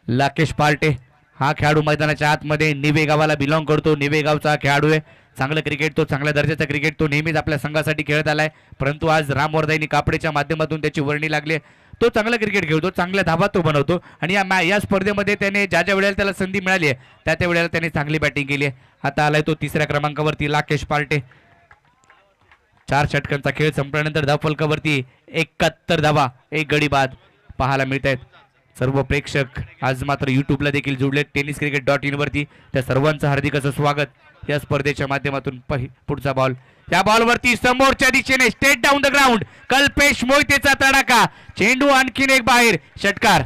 लाकेश पार्टे हा खेळाडू मैदानाच्या आतमध्ये निवे गावाला बिलॉंग करतो. निवे गावचा खेळाडू आहे. चांगलं क्रिकेट, तो चांगल्या दर्जाचा क्रिकेट तो नेहमीच आपल्या संघासाठी खेळत आलाय, परंतु आज राम वर्धाईनी कापडेच्या माध्यमातून त्याची वर्णी लागली. तो चांगलं क्रिकेट खेळतो, चांगल्या धाबा तो बनवतो आणि या स्पर्धेमध्ये त्याने ज्या ज्या वेळेला त्याला संधी मिळाली आहे त्या त्या वेळेला त्याने चांगली बॅटिंग केली आहे. आता आलाय तो तिसऱ्या क्रमांकावरती राकेश पार्टे. 4 षटकांचा खेळ संपल्यानंतर धावफलकावरती 71 धावा, 1 गडी बाद पाहायला मिळत आहेत. सर्व प्रेक्षक आज मात्र युट्यूबला देखील जुडलेत tenniscricket.in वरती. त्या सर्वांचं हार्दिक असं स्वागत या स्पर्धेच्या माध्यमातून. पुढचा बॉल, त्या बॉलवरती समोरच्या दिशेने straight down the ground Kalpesh मोहितेचा तडाखा, चेंडू आणखीन एक बाहेर, षटकार.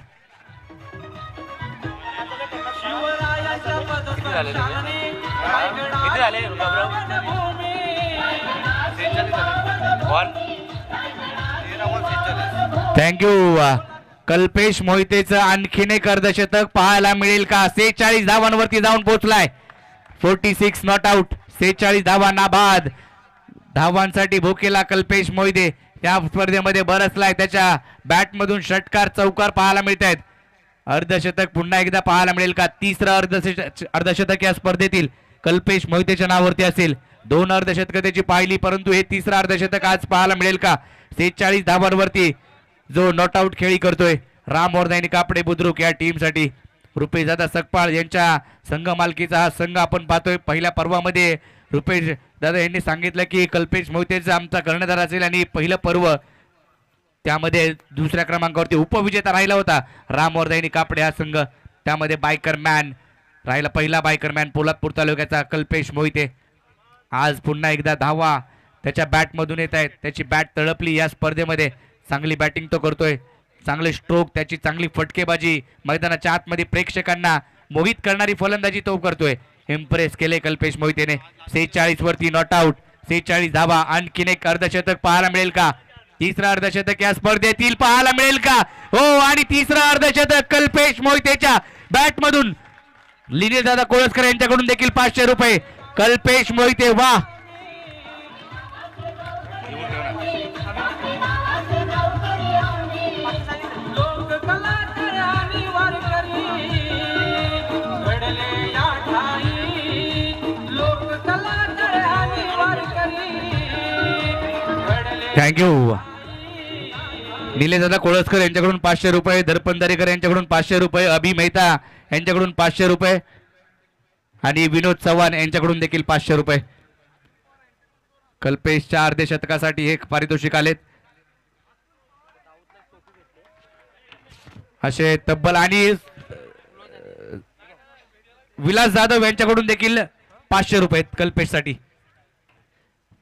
थँक्यू. कल्पेश मोहितेचं आणखीन एक अर्धशतक पाहायला मिळेल का? 46 धावांवरती जाऊन पोहोचलाय. 46 नॉट आउट, 46 धावा नाबाद. धावांसाठी भोकेला कल्पेश मोहिते या स्पर्धेमध्ये बरसलाय. त्याच्या बॅटमधून षटकार चौकार पाहायला मिळत आहेत. अर्धशतक पुन्हा एकदा पाहायला मिळेल का? तिसरं अर्धशतक या स्पर्धेतील कल्पेश मोहितेच्या नावावरती असेल. 2 अर्धशतक त्याची पाहिली, परंतु हे तिसरं अर्धशतक आज पाहायला मिळेल का? 46 धावांवरती जो नॉट आउट खेळी करतोय राम वर्धाईनी कापडे बुद्रुक या टीमसाठी. रुपेश दादा सकपाळ यांच्या संघ मालकीचा हा संघ आपण पाहतोय. पहिल्या पर्वामध्ये रुपेश दादा यांनी सांगितलं की कल्पेश मोहितेचा आमचा कर्णधार असेल आणि पहिलं पर्व त्यामध्ये दुसऱ्या क्रमांकावरती उपविजेता राहिला होता राम वर्धाईनी कापडे हा संघ. त्यामध्ये बायकर मॅन राहिला, पहिला बायकर मॅन पोलादपूर तालुक्याचा कल्पेश मोहिते. आज पुन्हा एकदा धावा त्याच्या बॅटमधून येत आहेत. त्याची बॅट तळपली या स्पर्धेमध्ये. चांगली बॅटिंग तो करतोय, चांगले स्ट्रोक, त्याची चांगली फटकेबाजी, मैदानाच्या आतमध्ये प्रेक्षकांना मोहित करणारी फलंदाजी तो करतोय. इम्प्रेस केले कल्पेश मोहितेने. 46 वरती नॉट आउट, 46 धावा. आणखीन एक अर्धशतक पाहायला मिळेल का? तिसरा अर्धशतक या स्पर्धेतील पाहायला मिळेल का? हो, आणि तिसरा अर्धशतक कल्पेश मोहितेच्या बॅटमधून. लिनिल दादा कोळसकर यांच्याकडून देखील 500 रुपये. कल्पेश मोहिते वा. थँक्यू. निलेश दादा कोळसकर यांच्याकडून 500 रुपये, दर्पण दरेकर यांच्याकडून 500 रुपये, अभि मेहता यांच्याकडून 500 रुपये आणि विनोद चव्हाण यांच्याकडून देखील 500 रुपये. कल्पेशच्या अर्धशतकासाठी एक पारितोषिक आलेत असे तब्बल. आणि विलास जाधव यांच्याकडून देखील 500 रुपये कल्पेशसाठी.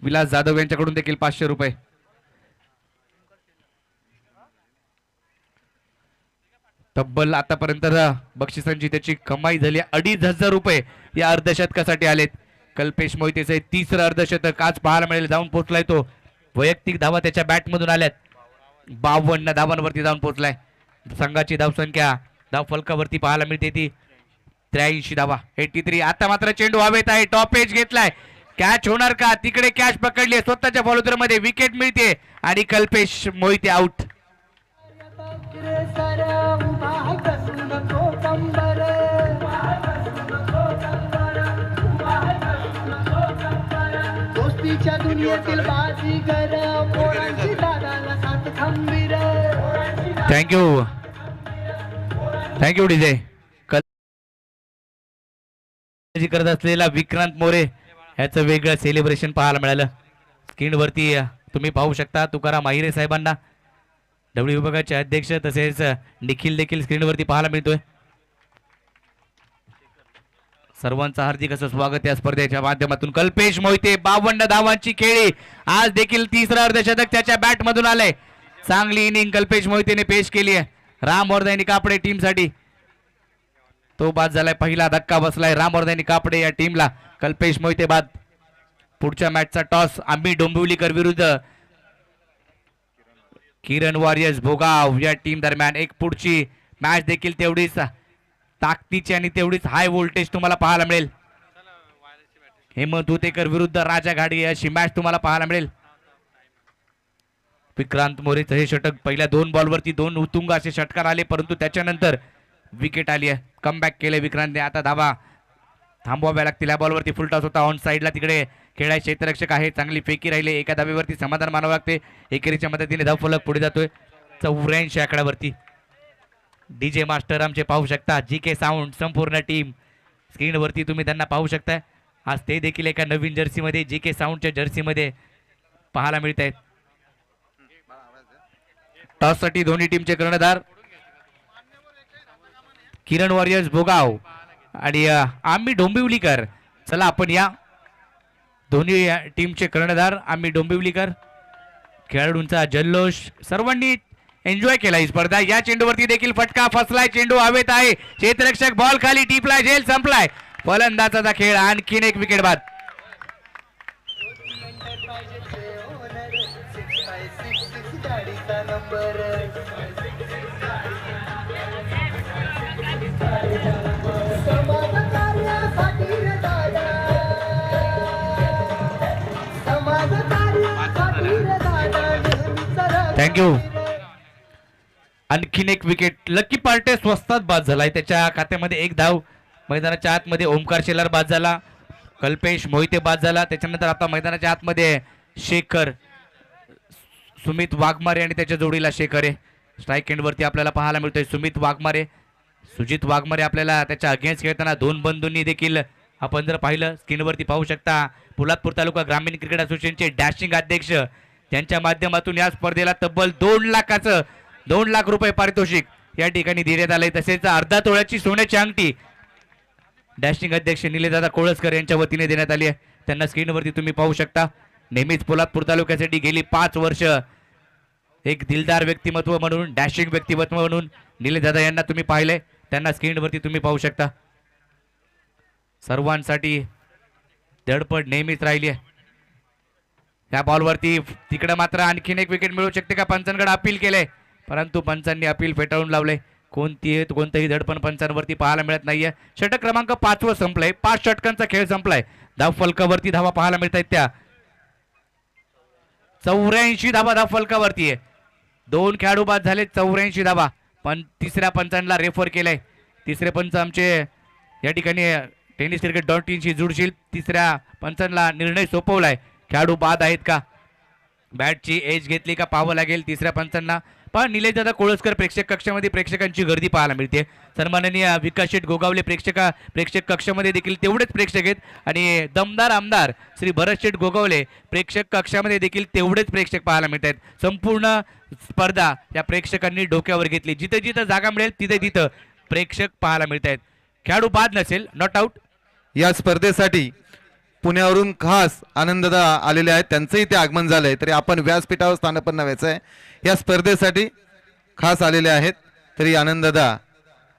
विलास जाधव यांच्याकडून देखील 500 रुपये. तब्बल आतापर्यंत बक्षिसांची त्याची कमाई झाली 2,500 रुपये या अर्धशतकासाठी आलेत. कल्पेश मोहितेचे तिसरं अर्धशतक आज पाहायला मिळेल. जाऊन पोहोचलाय तो. वैयक्तिक धावा त्याच्या बॅटमधून आल्यात. 52 धावांवरती जाऊन पोहोचलाय. संघाची धावसंख्या धाव फलकावरती पाहायला मिळते ती 83 धावा, 83. आता मात्र चेंडू हवेत आहे. टॉप एज घेतलाय. कॅच होणार का? तिकडे कॅच पकडली स्वतःच्या फॉलोदरमध्ये. विकेट मिळते आणि Kalpesh Mohite out. Thank you, thank you DJ. करत असलेला विक्रांत मोरे ह्याचं वेगळं सेलिब्रेशन पाहायला मिळालं. स्क्रीनवरती तुम्ही पाहू शकता. तुकाराम आहिरे साहेबांना, डब्ल्यू विभागाचे अध्यक्ष, तसेच निखिल देखील स्क्रीनवरती पाहायला मिळतोय. सर्वांचं हार्दिक असं स्वागत या स्पर्धेच्या माध्यमातून. कल्पेश मोहिते 52 धावांची खेळी. आज देखील तिसरं अर्धशतक त्याच्या बॅटमधून आलंय. चांगली इनिंग कल्पेश मोहितेने पेश केली आहे राम वर्धाईनी कापडे टीमसाठी. तो बाद झालाय. पहिला धक्का बसलाय राम वर्धाईनी कापडे या टीमला. कल्पेश मोहिते बाद. पुढच्या मॅचचा टॉस आम्ही डोंबिवलीकर विरुद्ध किरण वॉरियर्स भोगाव या टीम दरम्यान. एक पुढची मॅच देखील तेवढीच ताकदीची आणि तेवढीच हाय व्होल्टेज तुम्हाला पाहायला मिळेल. हेमंत उतेकर विरुद्ध राजा घाडी अशी मॅच तुम्हाला पाहायला मिळेल. विक्रांत मोरेचं हे षटक पहिल्या 2 बॉलवरती 2 उत्तुंग असे षटकार आले, परंतु त्याच्यानंतर विकेट आली आहे. कमबॅक केले विक्रांतने. आता धावा थांबवाव्या लागतील. या बॉलवरती फुल टॉस होता ऑन साईडला, तिकडे खेळाय क्षेत्ररक्षक आहे, चांगली फेकी राहिले, एका धावेवरती समाधान मानावं लागते. एकेरीच्या मदतीने धावफलक पुढे जातोय 84 आकड्यावरती. डीजे मास्टर आमचे पाहू शकता, जी के साऊंड संपूर्ण टीम स्क्रीनवरती तुम्ही त्यांना पाहू शकता. आज ते देखील एका नवीन जर्सीमध्ये, जी के साऊंडच्या जर्सीमध्ये पाहायला मिळत आहेत. टॉससाठी दोन्ही टीमचे कर्णधार किरण वॉरियर्स भोगाव आणि आम्ही डोंबिवलीकर. चला आपण या दोन्ही टीमचे कर्णधार आम्ही डोंबिवलीकर, खेळाडूंचा जल्लोष, सर्वांनी एन्जॉय केला ही स्पर्धा. या चेंडूवरती देखील फटका फसलाय, चेंडू हवेत आहे, क्षेत्ररक्षक बॉल खाली टिपलाय, झेल संपलाय. फलंदाजाचा खेळ, आणखीन एक विकेट बाद. थँक्यू. आणखीन एक विकेट. लकी पार्टे स्वस्तात बाद झालाय, त्याच्या खात्यामध्ये एक धाव. मैदानाच्या आतमध्ये ओमकार शेलार बाद झाला, कल्पेश मोहिते बाद झाला. त्याच्यानंतर आता मैदानाच्या आतमध्ये शेखर, सुमित वाघमारे आणि त्याच्या जोडीला शेखर आहे. स्ट्राईक एंडवरती आपल्याला पाहायला मिळतोय सुमित वाघमारे, सुजित वाघमारे आपल्याला त्याच्या अगेन्स्ट खेळताना दोन बंधूंनी देखील आपण जर पाहिलं स्क्रीनवरती पाहू शकता. पोलादपूर तालुका ग्रामीण क्रिकेट असोसिएशनचे डॅशिंग अध्यक्ष, त्यांच्या माध्यमातून या स्पर्धेला तब्बल 2 लाख रुपये पारितोषिक या ठिकाणी देण्यात आले. तसेच अर्धा तोळ्याची सोन्याची अंगठी डॅशिंग अध्यक्ष निलेशदादा कोळसकर यांच्या वतीने देण्यात आली आहे. त्यांना स्क्रीनवरती तुम्ही पाहू शकता. नेहमीच पोलादपूर तालुक्यासाठी गेली 5 वर्ष एक दिलदार व्यक्तिमत्व म्हणून, डॅशिंग व्यक्तिमत्व म्हणून निलेशदादा यांना तुम्ही पाहिले. त्यांना स्क्रीनवरती तुम्ही पाहू शकता. सर्वांसाठी धडपड नेहमीच राहिली आहे. या बॉलवरती तिकडे मात्र आणखीन एक विकेट मिळू शकते का? पंचांकडे अपील केले, परंतु पंचांनी अपील फेटाळून लावले. कोणतेही धडपण पंचांवरती पाहायला मिळत नाहीये. षटक क्रमांक 5 संपलंय. 5 षटकांचा खेळ संपलाय. धाव फलकावरती धावा पाहायला मिळत आहेत त्या 84 धावा धाव फलकावरती आहे. 2 खेळाडू बाद झाले, 84 धावा. पण तिसऱ्या पंचांना रेफर केलंय. तिसरे पंच आमचे या ठिकाणी टेनिस क्रिकेट .in जुडशील. तिसऱ्या पंचांना निर्णय सोपवलाय. खेळाडू बाद आहेत का, बॅटची एज घेतली का पाहावं लागेल तिसऱ्या पंचांना. पण निलेशदादा कोळसकर प्रेक्षक कक्षामध्ये प्रेक्षकांची गर्दी पाहायला मिळते. सन्माननीय विकास शेठ गोगावले प्रेक्षक कक्षामध्ये देखील तेवढेच प्रेक्षक आहेत. आणि दमदार आमदार श्री भरत शेठ गोगावले प्रेक्षक कक्षामध्ये देखील तेवढेच प्रेक्षक पाहायला मिळत आहेत. संपूर्ण स्पर्धा या प्रेक्षकांनी डोक्यावर घेतली. जिथे जिथं जागा मिळेल तिथे प्रेक्षक पाहायला मिळत आहेत. खेळाडू बाद नसेल, नॉट आउट. या स्पर्धेसाठी पुण्यावरून खास आनंददा आलेले आहेत, त्यांचंही ते आगमन झालंय. तरी आपण व्यासपीठावर स्थानपन्न व्हायचं आहे. या स्पर्धेसाठी खास आलेले आहेत, तरी आनंददा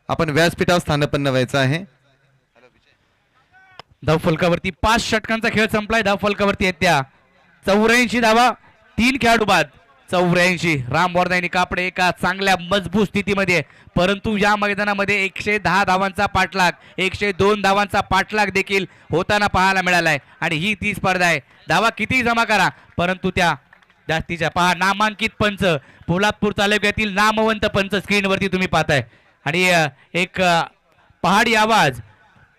आपण व्यासपीठावर स्थानपन्न व्हायचं आहे. धाव फलकावरती 5 षटकांचा खेळ संपलाय. धाव फलकावरती आहेत त्या 84 धावा, 3 खेळाडू बाद. 84 राम वर्धानी कापडे एका चांगल्या मजबूत स्थितीमध्ये, परंतु या मैदानामध्ये 110 धावांचा पाठलाग, 102 धावांचा पाठलाग देखील होताना पाहायला मिळालाय. आणि ही ती स्पर्धा आहे. धावा किती जमा करा, परंतु त्या जास्तीच्या पहा. नामांकित पंच, पोलादपूर तालुक्यातील नामवंत पंच स्क्रीनवरती तुम्ही पाहताय. आणि एक पहाडी आवाज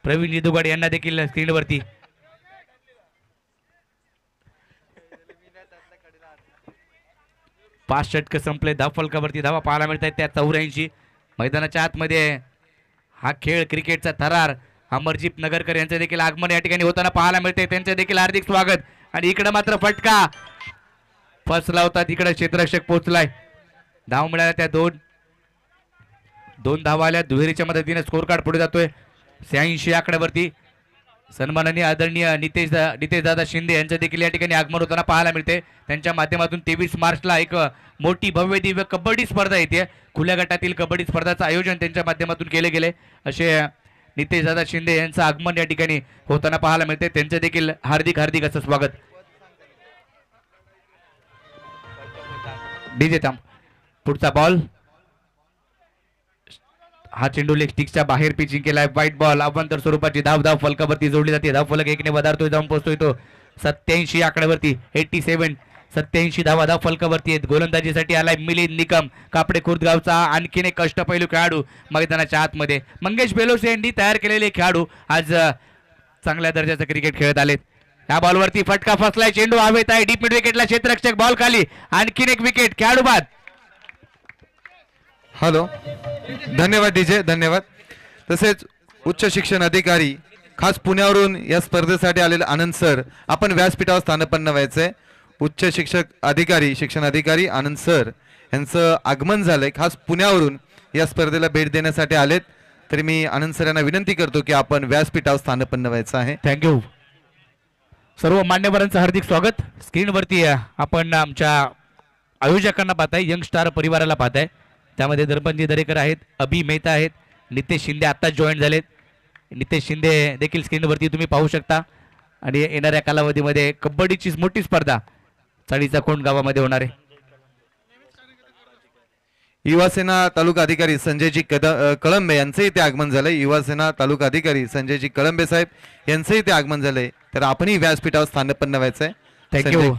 प्रवीण जिदुगाड यांना देखील स्क्रीनवरती. पाच षटक संपले. धाव फलकावरती धावा पाहायला मिळत आहेत त्या 84. मैदानाच्या आतमध्ये हा खेळ क्रिकेटचा थरार अमरजीत नगरकर यांचे देखील आगमन या ठिकाणी होताना पाहायला मिळते. त्यांचे देखील हार्दिक स्वागत. आणि इकडे मात्र फटका फसला होता, तिकडे क्षेत्ररक्षक पोहोचलाय. धाव मिळाल्या त्या 2 धावा आल्या. दुहेरीच्या मदतीने स्कोर कार्ड पुढे जातोय 86 आकड्यावरती. सन्माननीय आदरणीय नितेश दादा शिंदे यांचं देखील या ठिकाणी आगमन होताना पाहायला मिळते. त्यांच्या माध्यमातून 23 मार्चला एक मोठी भव्य दिव्य कबड्डी स्पर्धा येते. खुल्या गटातील कबड्डी स्पर्धाचं आयोजन त्यांच्या माध्यमातून केले गेले. असे नितेश दादा शिंदे यांचं आगमन या ठिकाणी होताना पाहायला मिळते. त्यांचं देखील हार्दिक असं स्वागत. डीजे थांब. पुढचा बॉल, हा चेंडू लेग स्टिक्सच्या बाहेर पिचिंग केलाय. व्हाईट बॉल, अवांतर स्वरूपाची धाव फलकावरती जोडली जाते. धाव फलक 1 ने वधारतोय, जाऊन पोहोचतोय तो 87 आकड्यावरती. 87 धाव फलकावरती आहेत. गोलंदाजीसाठी आलाय मिलिंद निकम, कापडे खुर्द गावचा आणखीन एक अष्टपैलू खेळाडू मैदानाच्या आतमध्ये. मंगेश बेलोसे यांनी तयार केलेले खेळाडू आज चांगल्या दर्जाचं क्रिकेट खेळत आलेत. या बॉलवरती फटका फसलाय, चेंडू हवेत आहे, डीप मिड विकेटला क्षेत्ररक्षक, बॉल खाली, आणखीन एक विकेट, खेळाडू बाद. हॅलो, धन्यवाद डीजे, धन्यवाद. तसेच उच्च शिक्षण अधिकारी खास पुण्यावरून या स्पर्धेसाठी आलेले आनंद सर, आपण व्यासपीठावर स्थानपन्न व्हायचंय. उच्च शिक्षण अधिकारी आनंद सर यांचं आगमन झालंय, खास पुण्यावरून या स्पर्धेला भेट देण्यासाठी आलेत. तरी मी आनंद सर यांना विनंती करतो की आपण व्यासपीठावर स्थानपन्न व्हायचं आहे. थँक्यू. सर्व मान्यवरांचं हार्दिक स्वागत. स्क्रीनवरती आपण आमच्या आयोजकांना पाहताय, यंग स्टार परिवाराला पाहताय. त्यामध्ये दर्पणजी दरेकर आहेत, अभि मेहता आहेत, नितेश शिंदे आत्ताच जॉईन झालेत. नितेश शिंदे देखील स्क्रीनवरती तुम्ही पाहू शकता. आणि येणाऱ्या कालावधीमध्ये कबड्डीची मोठी स्पर्धा चाळीचा कोंड गावामध्ये होणार आहे. युवासेना तालुका अधिकारी संजयजी कळंबे यांचंही ते आगमन झालंय. युवासेना तालुका अधिकारी संजयजी कळंबे साहेब यांचंही ते आगमन झालंय. तर आपणही व्यासपीठावर स्थानपन्न व्हायचंय. थँक्यू.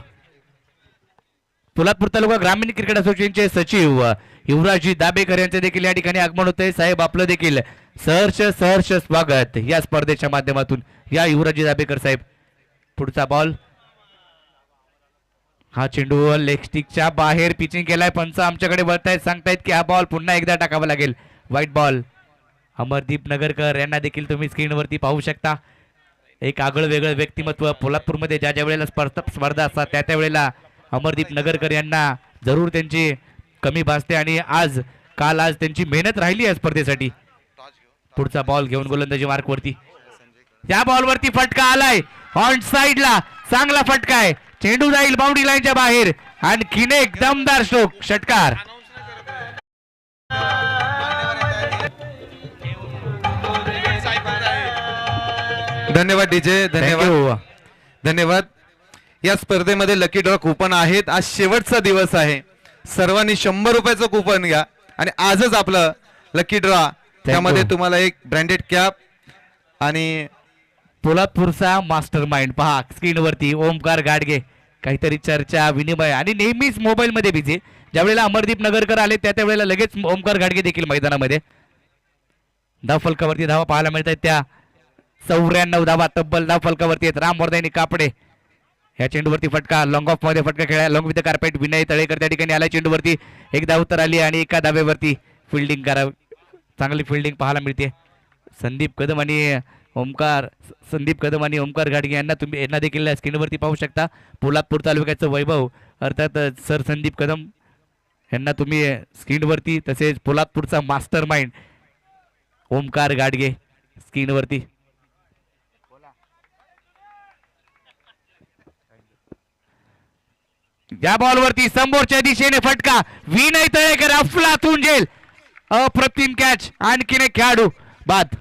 पोलादपूर तालुका ग्रामीण क्रिकेट असोसिएशनचे सचिव युवराजजी दाबेकर यांचे देखील या ठिकाणी आगमन होते. साहेब आपलं देखील सहर्ष स्वागत या स्पर्धेच्या माध्यमातून. या युवराजजी दाबेकर साहेब. पुढचा बॉल, हा चेंडू लेग स्टिकच्या बाहेर पिचिंग केलाय. पंच आमच्याकडे वळतायत, सांगतायत की हा बॉल पुन्हा एकदा टाकावा लागेल. White ball. अमरदीप नगरकर यांना देखील तुम्ही स्क्रीनवरती पाहू शकता. एक आगळं वेगळं व्यक्तिमत्व. पोलादपूरमध्ये ज्या वेळेला स्पर्धा असतात त्या वेळेला अमरदीप नगरकर यांना जरूर त्यांची कमी भासते. आणि आज त्यांची मेहनत राहिली या स्पर्धेसाठी. पुढचा बॉल घेऊन गोलंदाजी मार्कवरती. या बॉलवरती फटका आलाय ऑन साइडला, चांगला फटका आहे. चेंडू जाईल बाउंड्री लाईनच्या बाहेर. आणखीन एक दमदार स्ट्रोक, षटकार. धन्यवाद डीजे, धन्यवाद, धन्यवाद. या स्पर्धेमध्ये लकी ड्रॉ कुपन आहेत. आज शेवटचा दिवस आहे. सर्वांनी 100 रुपयाचं कुपन घ्या आणि आजच आपलं लकी ड्रॉ. त्यामध्ये तुम्हाला एक ब्रँडेड कॅप आणि पोलादपूरचा मास्टर माइंड पहा स्क्रीनवरती, ओमकार गाडगे. काहीतरी चर्चा विनिमय आणि नेहमीच मोबाईल मध्ये बिझी. ज्या वेळेला अमरदीप नगरकर आले त्या वेळेला लगेच ओमकार गाडगे देखील मैदानामध्ये. धाव फलकावरती धावा पाहायला मिळत आहेत. त्या 94 धावा तब्बल धाव फलकावरती आहेत. राम वर्धानी कापडे या चेंडूवरती फटका, लॉंग ऑफ मध्ये फटका खेळाय. Long with carpet Vinay Talekar त्या ठिकाणी आला. चेंडूवरती एक धाव उत्तर आली आणि एका धाब्यावरती फिल्डिंग करा. चांगली फिल्डिंग पाहायला मिळते. संदीप कदम आणि ओमकार गाडगे यांना देखील स्क्रीनवरती पाहू शकता. पोलादपूर तालुक्याचं वैभव अर्थात सर संदीप कदम यांना तुम्ही स्क्रीनवरती, तसेच पोलादपूरचा मास्टर माइंड ओमकार गाडगे स्क्रीनवरती. या बॉलवरती समोरच्या दिशेने फटका, विनय तळेकर अफलातून झेल, अप्रतिम कॅच. आणखीन एक खेळाडू बाद.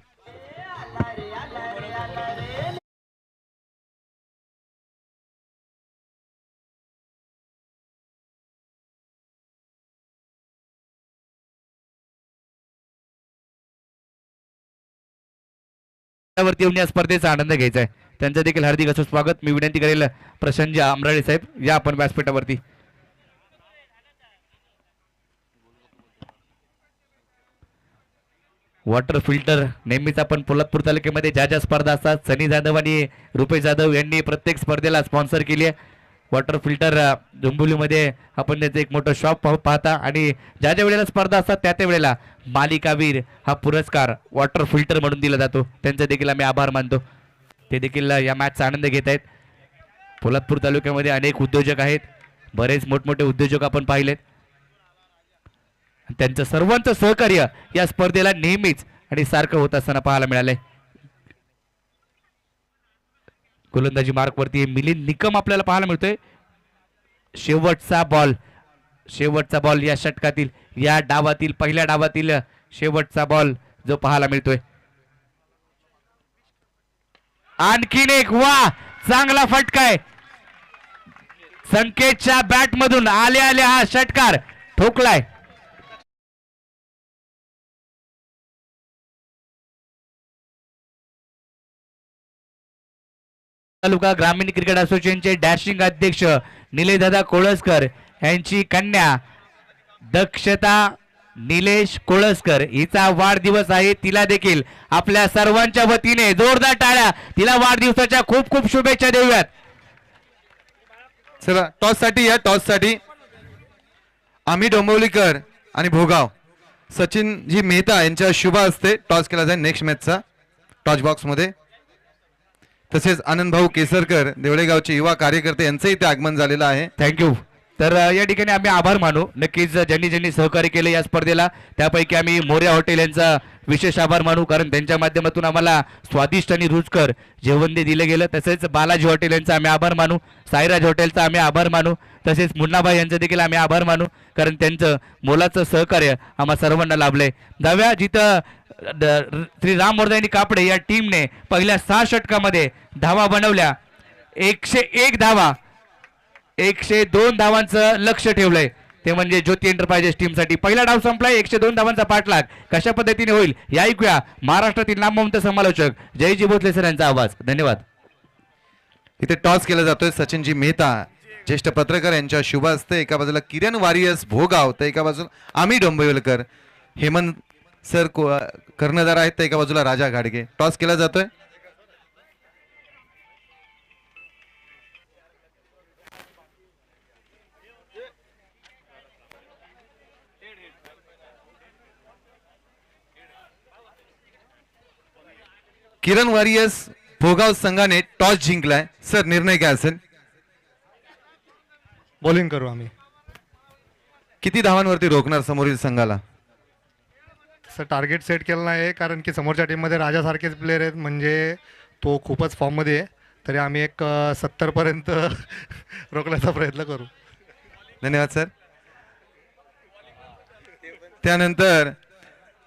वरती येऊन या स्पर्धेचा आनंद घ्यायचा आहे. त्यांचं देखील हार्दिक असं स्वागत. मी विनंती करेल प्रसन्न आमराळे साहेब या आपण व्यासपीठावरती. वॉटर फिल्टर नेहमीच आपण पोलादपूर तालुक्यामध्ये ज्या स्पर्धा असतात, सनी जाधव आणि रुपेश जाधव यांनी प्रत्येक स्पर्धेला स्पॉन्सर केली आहे. वॉटर फिल्टर डोंबिवलीमध्ये आपण त्याचं एक मोठं शॉप पाहता. आणि ज्या वेळेला स्पर्धा असतात त्या वेळेला मालिकावीर हा पुरस्कार वॉटर फिल्टर म्हणून दिला जातो. त्यांचे देखील आम्ही आभार मानतो. ते देखील या मॅचचा आनंद घेत आहेत. पोलादपूर तालुक्यामध्ये अनेक उद्योजक आहेत, बरेच मोठमोठे उद्योजक आपण पाहिलेत. त्यांचं सर्वांचं सहकार्य या स्पर्धेला नेहमीच आणि सारखं होत असताना पाहायला मिळालंय. गोलंदाजी मार्कवरती मिलिंद निकम आपल्याला पाहायला मिळतोय. शेवटचा बॉल या षटकातील, या डावातील, पहिल्या डावातील शेवटचा बॉल जो पाहायला मिळतोय. आणखीन एक, वा, चांगला फटकाय. संकेतच्या बॅट मधून आले हा षटकार ठोकलाय. तालुका ग्रामीण क्रिकेट असोसिएशनचे डॅशिंग अध्यक्ष निलेशदादा कोळसकर यांची कन्या निलेश कोळसकर हिचा वाढदिवस आहे. तिला देखील आपल्या सर्वांच्या वतीने जोरदार टाळ्या, तिला वाढदिवसाच्या खूप खूप शुभेच्छा देऊयात. चला टॉस साठी या. टॉस साठी आम्ही डोंबिवलीकर आणि भोगाव सचिनजी मेहता यांच्या शुभ हस्ते टॉस केला जाईल नेक्स्ट मॅचचा टॉस बॉक्स मध्ये. तसेच आनंद भाऊ केसरकर देवळेगावचे युवा कार्यकर्ते यांचंही इथे आगमन झालेलं आहे. थँक्यू. तर या ठिकाणी आम्ही आभार मानू नक्कीच ज्यांनी ज्यांनी सहकार्य केले या स्पर्धेला. त्यापैकी आम्ही मोर्या हॉटेल यांचा विशेष आभार मानू, कारण त्यांच्या माध्यमातून आम्हाला स्वादिष्ट आणि रुचकर जेवण दिलं गेलं. तसेच बालाजी हॉटेल यांचा आम्ही आभार मानू, साईराज हॉटेलचा आम्ही आभार मानू, तसेच मुन्नाभाई यांचा देखील आम्ही आभार मानू, कारण त्यांचं मोलाचं सहकार्य आम्हा सर्वांना लाभलंय. जाऊया जिथं श्री राम मोरदानी कापडे या टीमने पहिल्या 6 षटकामध्ये धावा बनवल्या. 101 धावा, 102 धावांचं लक्ष ठेवलंय, ते म्हणजे ज्योती एंटरप्राइजेस टीमसाठी. पहिला डाव संपलाय, 102 धावांचा पाठलाग कशा पद्धतीने होईल या ऐकूया महाराष्ट्रातील नामवंत समालोचक जयजी भोसले सर यांचा आवाज. धन्यवाद. इथे टॉस केला जातोय. सचिनजी मेहता ज्येष्ठ पत्रकार यांच्या शुभ हस्ते. एका बाजूला किरण वारियर्स भोगाव, तर एका बाजूला आम्ही डोंबिवलीकर हेमंत सर कर्णधार आहेत, तर एका बाजूला राजा घाडगे. टॉस केला जातोय. किरण वारियर्स भोगाव संघाने टॉस जिंकलाय. सर निर्णय काय असेल? बॉलिंग करू आम्ही. किती धावांवरती रोखणार समोरील संघाला? तसं टार्गेट सेट केलं नाही, कारण की समोरच्या टीममध्ये राजासारखेच प्लेयर आहेत, म्हणजे तो खूपच फॉर्ममध्ये आहे. तरी आम्ही एक 70 पर्यंत रोखण्याचा प्रयत्न करू. धन्यवाद सर. त्यानंतर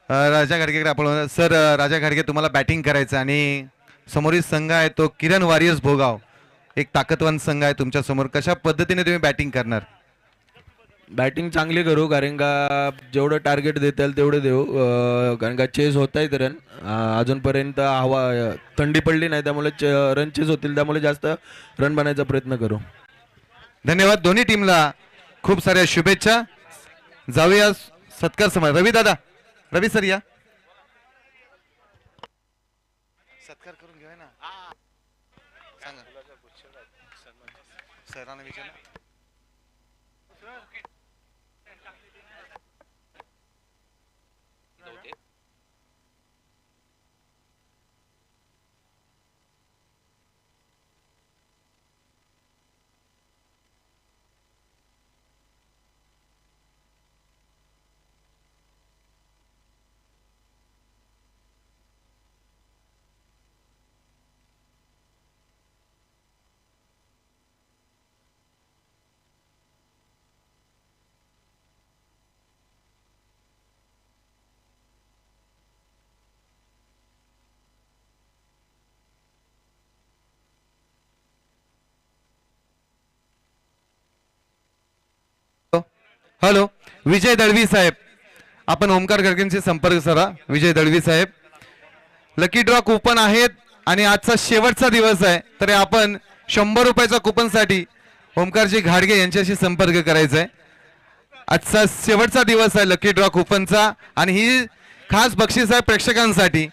राजा घाडगेकडे आपण सर. राजा घाडगे तुम्हाला बॅटिंग करायचं आणि समोरील संघ आहे तो किरण वॉरियर्स भोगाव, एक ताकदवान संघ आहे तुमच्या समोर. कशा पद्धतीने तुम्ही बॅटिंग करणार? बॅटिंग चांगली करू, कारण का जेवढं टार्गेट देता येईल तेवढं देऊ. कारण का चेस होत आहेत रन अजूनपर्यंत. हवा थंडी पडली नाही, त्यामुळे रन चेस होतील, त्यामुळे जास्त रन बनायचा प्रयत्न करू. धन्यवाद. दोन्ही टीमला खूप साऱ्या शुभेच्छा. जाऊया सत्कार समारंभ. रवी दादा, रवी सर या. सत्कार करून घ्या ना. सांगा सरांना विचारा. हॅलो विजय दळवी साहेब, आपण ओमकार गर्गेंशी संपर्क करा. विजय दळवी साहेब, लकी ड्रॉ कुपन आहेत आणि आजचा शेवटचा दिवस आहे, तर आपण 100 रुपयाच्या कुपन साठी ओमकारजी घाडगे यांच्याशी संपर्क करायचा आहे. आजचा शेवटचा दिवस आहे लकी ड्रॉ कुपनचा, आणि ही खास बक्षीस आहे प्रेक्षकांसाठी.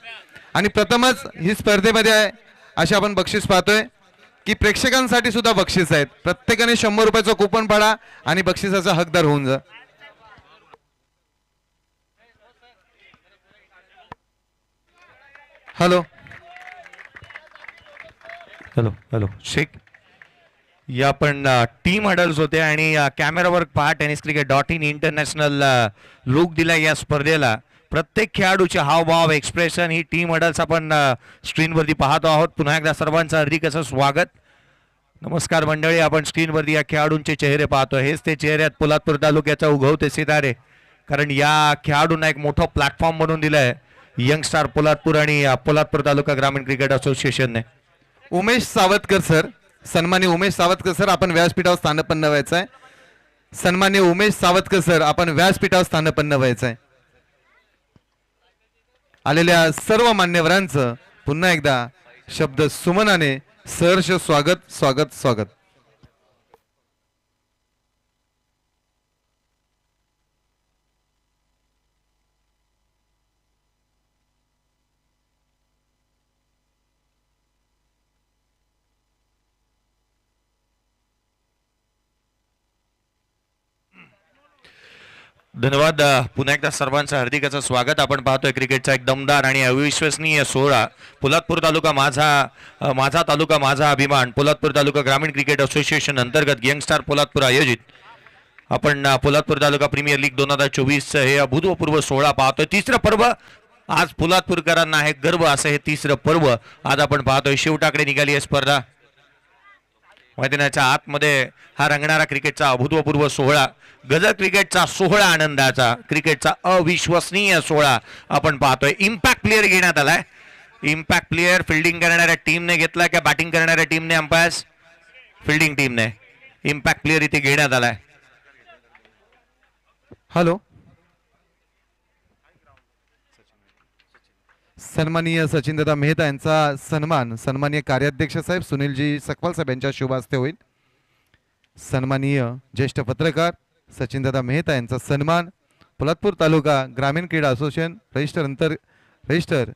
आणि प्रथमच ही स्पर्धेमध्ये आहे अशी आपण बक्षीस पाहतोय की प्रेक्षकांसाठी सुद्धा बक्षीस आहेत. प्रत्येकाने 100 रुपयाचं कुपन पाडा आणि बक्षिसाचा हकदार होऊन जा. हॅलो हॅलो हॅलो शेख, या पण टीम हडल्स होते आणि कॅमेरा वर्क पहा. Tennis cricket .in international look दिला या स्पर्धेला. प्रत्येक खेळाडूचे हावभाव, एक्सप्रेशन, ही टीम हडल्स आपण स्क्रीनवरती पाहतो आहोत. पुन्हा एकदा सर्वांचं हार्दिक असं स्वागत. नमस्कार मंडळी, आपण स्क्रीनवरती या खेळाडूंचे चेहरे पाहतो. हेच ते चेहरे आहेत पोलादपूर तालुक्याचा उगवते सितारे, कारण या खेळाडूंना एक मोठं प्लॅटफॉर्म बनवून दिलं आहे यंगस्टार पोलादपूर आणि पोलादपूर तालुका ग्रामीण क्रिकेट असोसिएशनने. उमेश सावतकर सर, सन्माननीय उमेश सावतकर सर, आपण व्यासपीठावर स्थानपन्न व्हायचं आहे. सन्माननीय उमेश सावतकर सर, आपण व्यासपीठावर स्थानपन्न व्हायचं आहे. आलेल्या सर्व मान्यवरांचं पुन्हा एकदा शब्द सुमनाने सहर्ष स्वागत स्वागत स्वागत. धन्यवाद. पुन्हा एकदा सर्वांचं हार्दिक असं स्वागत. आपण पाहतोय क्रिकेटचा एक दमदार आणि अविश्वसनीय सोहळा. पोलादपूर तालुका माझा तालुका माझा अभिमान, पोलादपूर तालुका ग्रामीण क्रिकेट असोसिएशन अंतर्गत यंगस्टार पोलादपूर आयोजित आपण पोलादपूर तालुका प्रीमियर लीग 2024 हे अभूतपूर्व सोहळा पाहतोय. तिसरं पर्व आज पोलादपूरकरांना आहे गर्व असं हे तिसरं पर्व आज आपण पाहतोय. शेवटाकडे निघाली आहे स्पर्धा. मैदानाच्या आतमध्ये हा रंगणारा क्रिकेटचा अभूतपूर्व सोहळा, गजर क्रिकेटचा सोहळा, आनंदाचा क्रिकेटचा अविश्वसनीय सोहळा आपण पाहतोय. इम्पॅक्ट प्लेअर घेण्यात आलाय. इम्पॅक्ट प्लेअर फिल्डिंग करणाऱ्या टीमने घेतला का बॅटिंग करणाऱ्या टीमने? अंपायर्स फिल्डिंग टीमने इम्पॅक्ट प्लेअर इथे घेण्यात आलाय. हॅलो, सन्माननीय सचिनदादा मेहता यांचा सन्मान सन्माननीय कार्याध्यक्ष साहेब सुनीलजी सकपाल साहेब यांच्या शुभ हस्ते होईल. सन्माननीय ज्येष्ठ पत्रकार सचिनदादा मेहता यांचा सन्मान पोलादपूर तालुका ग्रामीण क्रीडा असोसिएशन रजिस्टर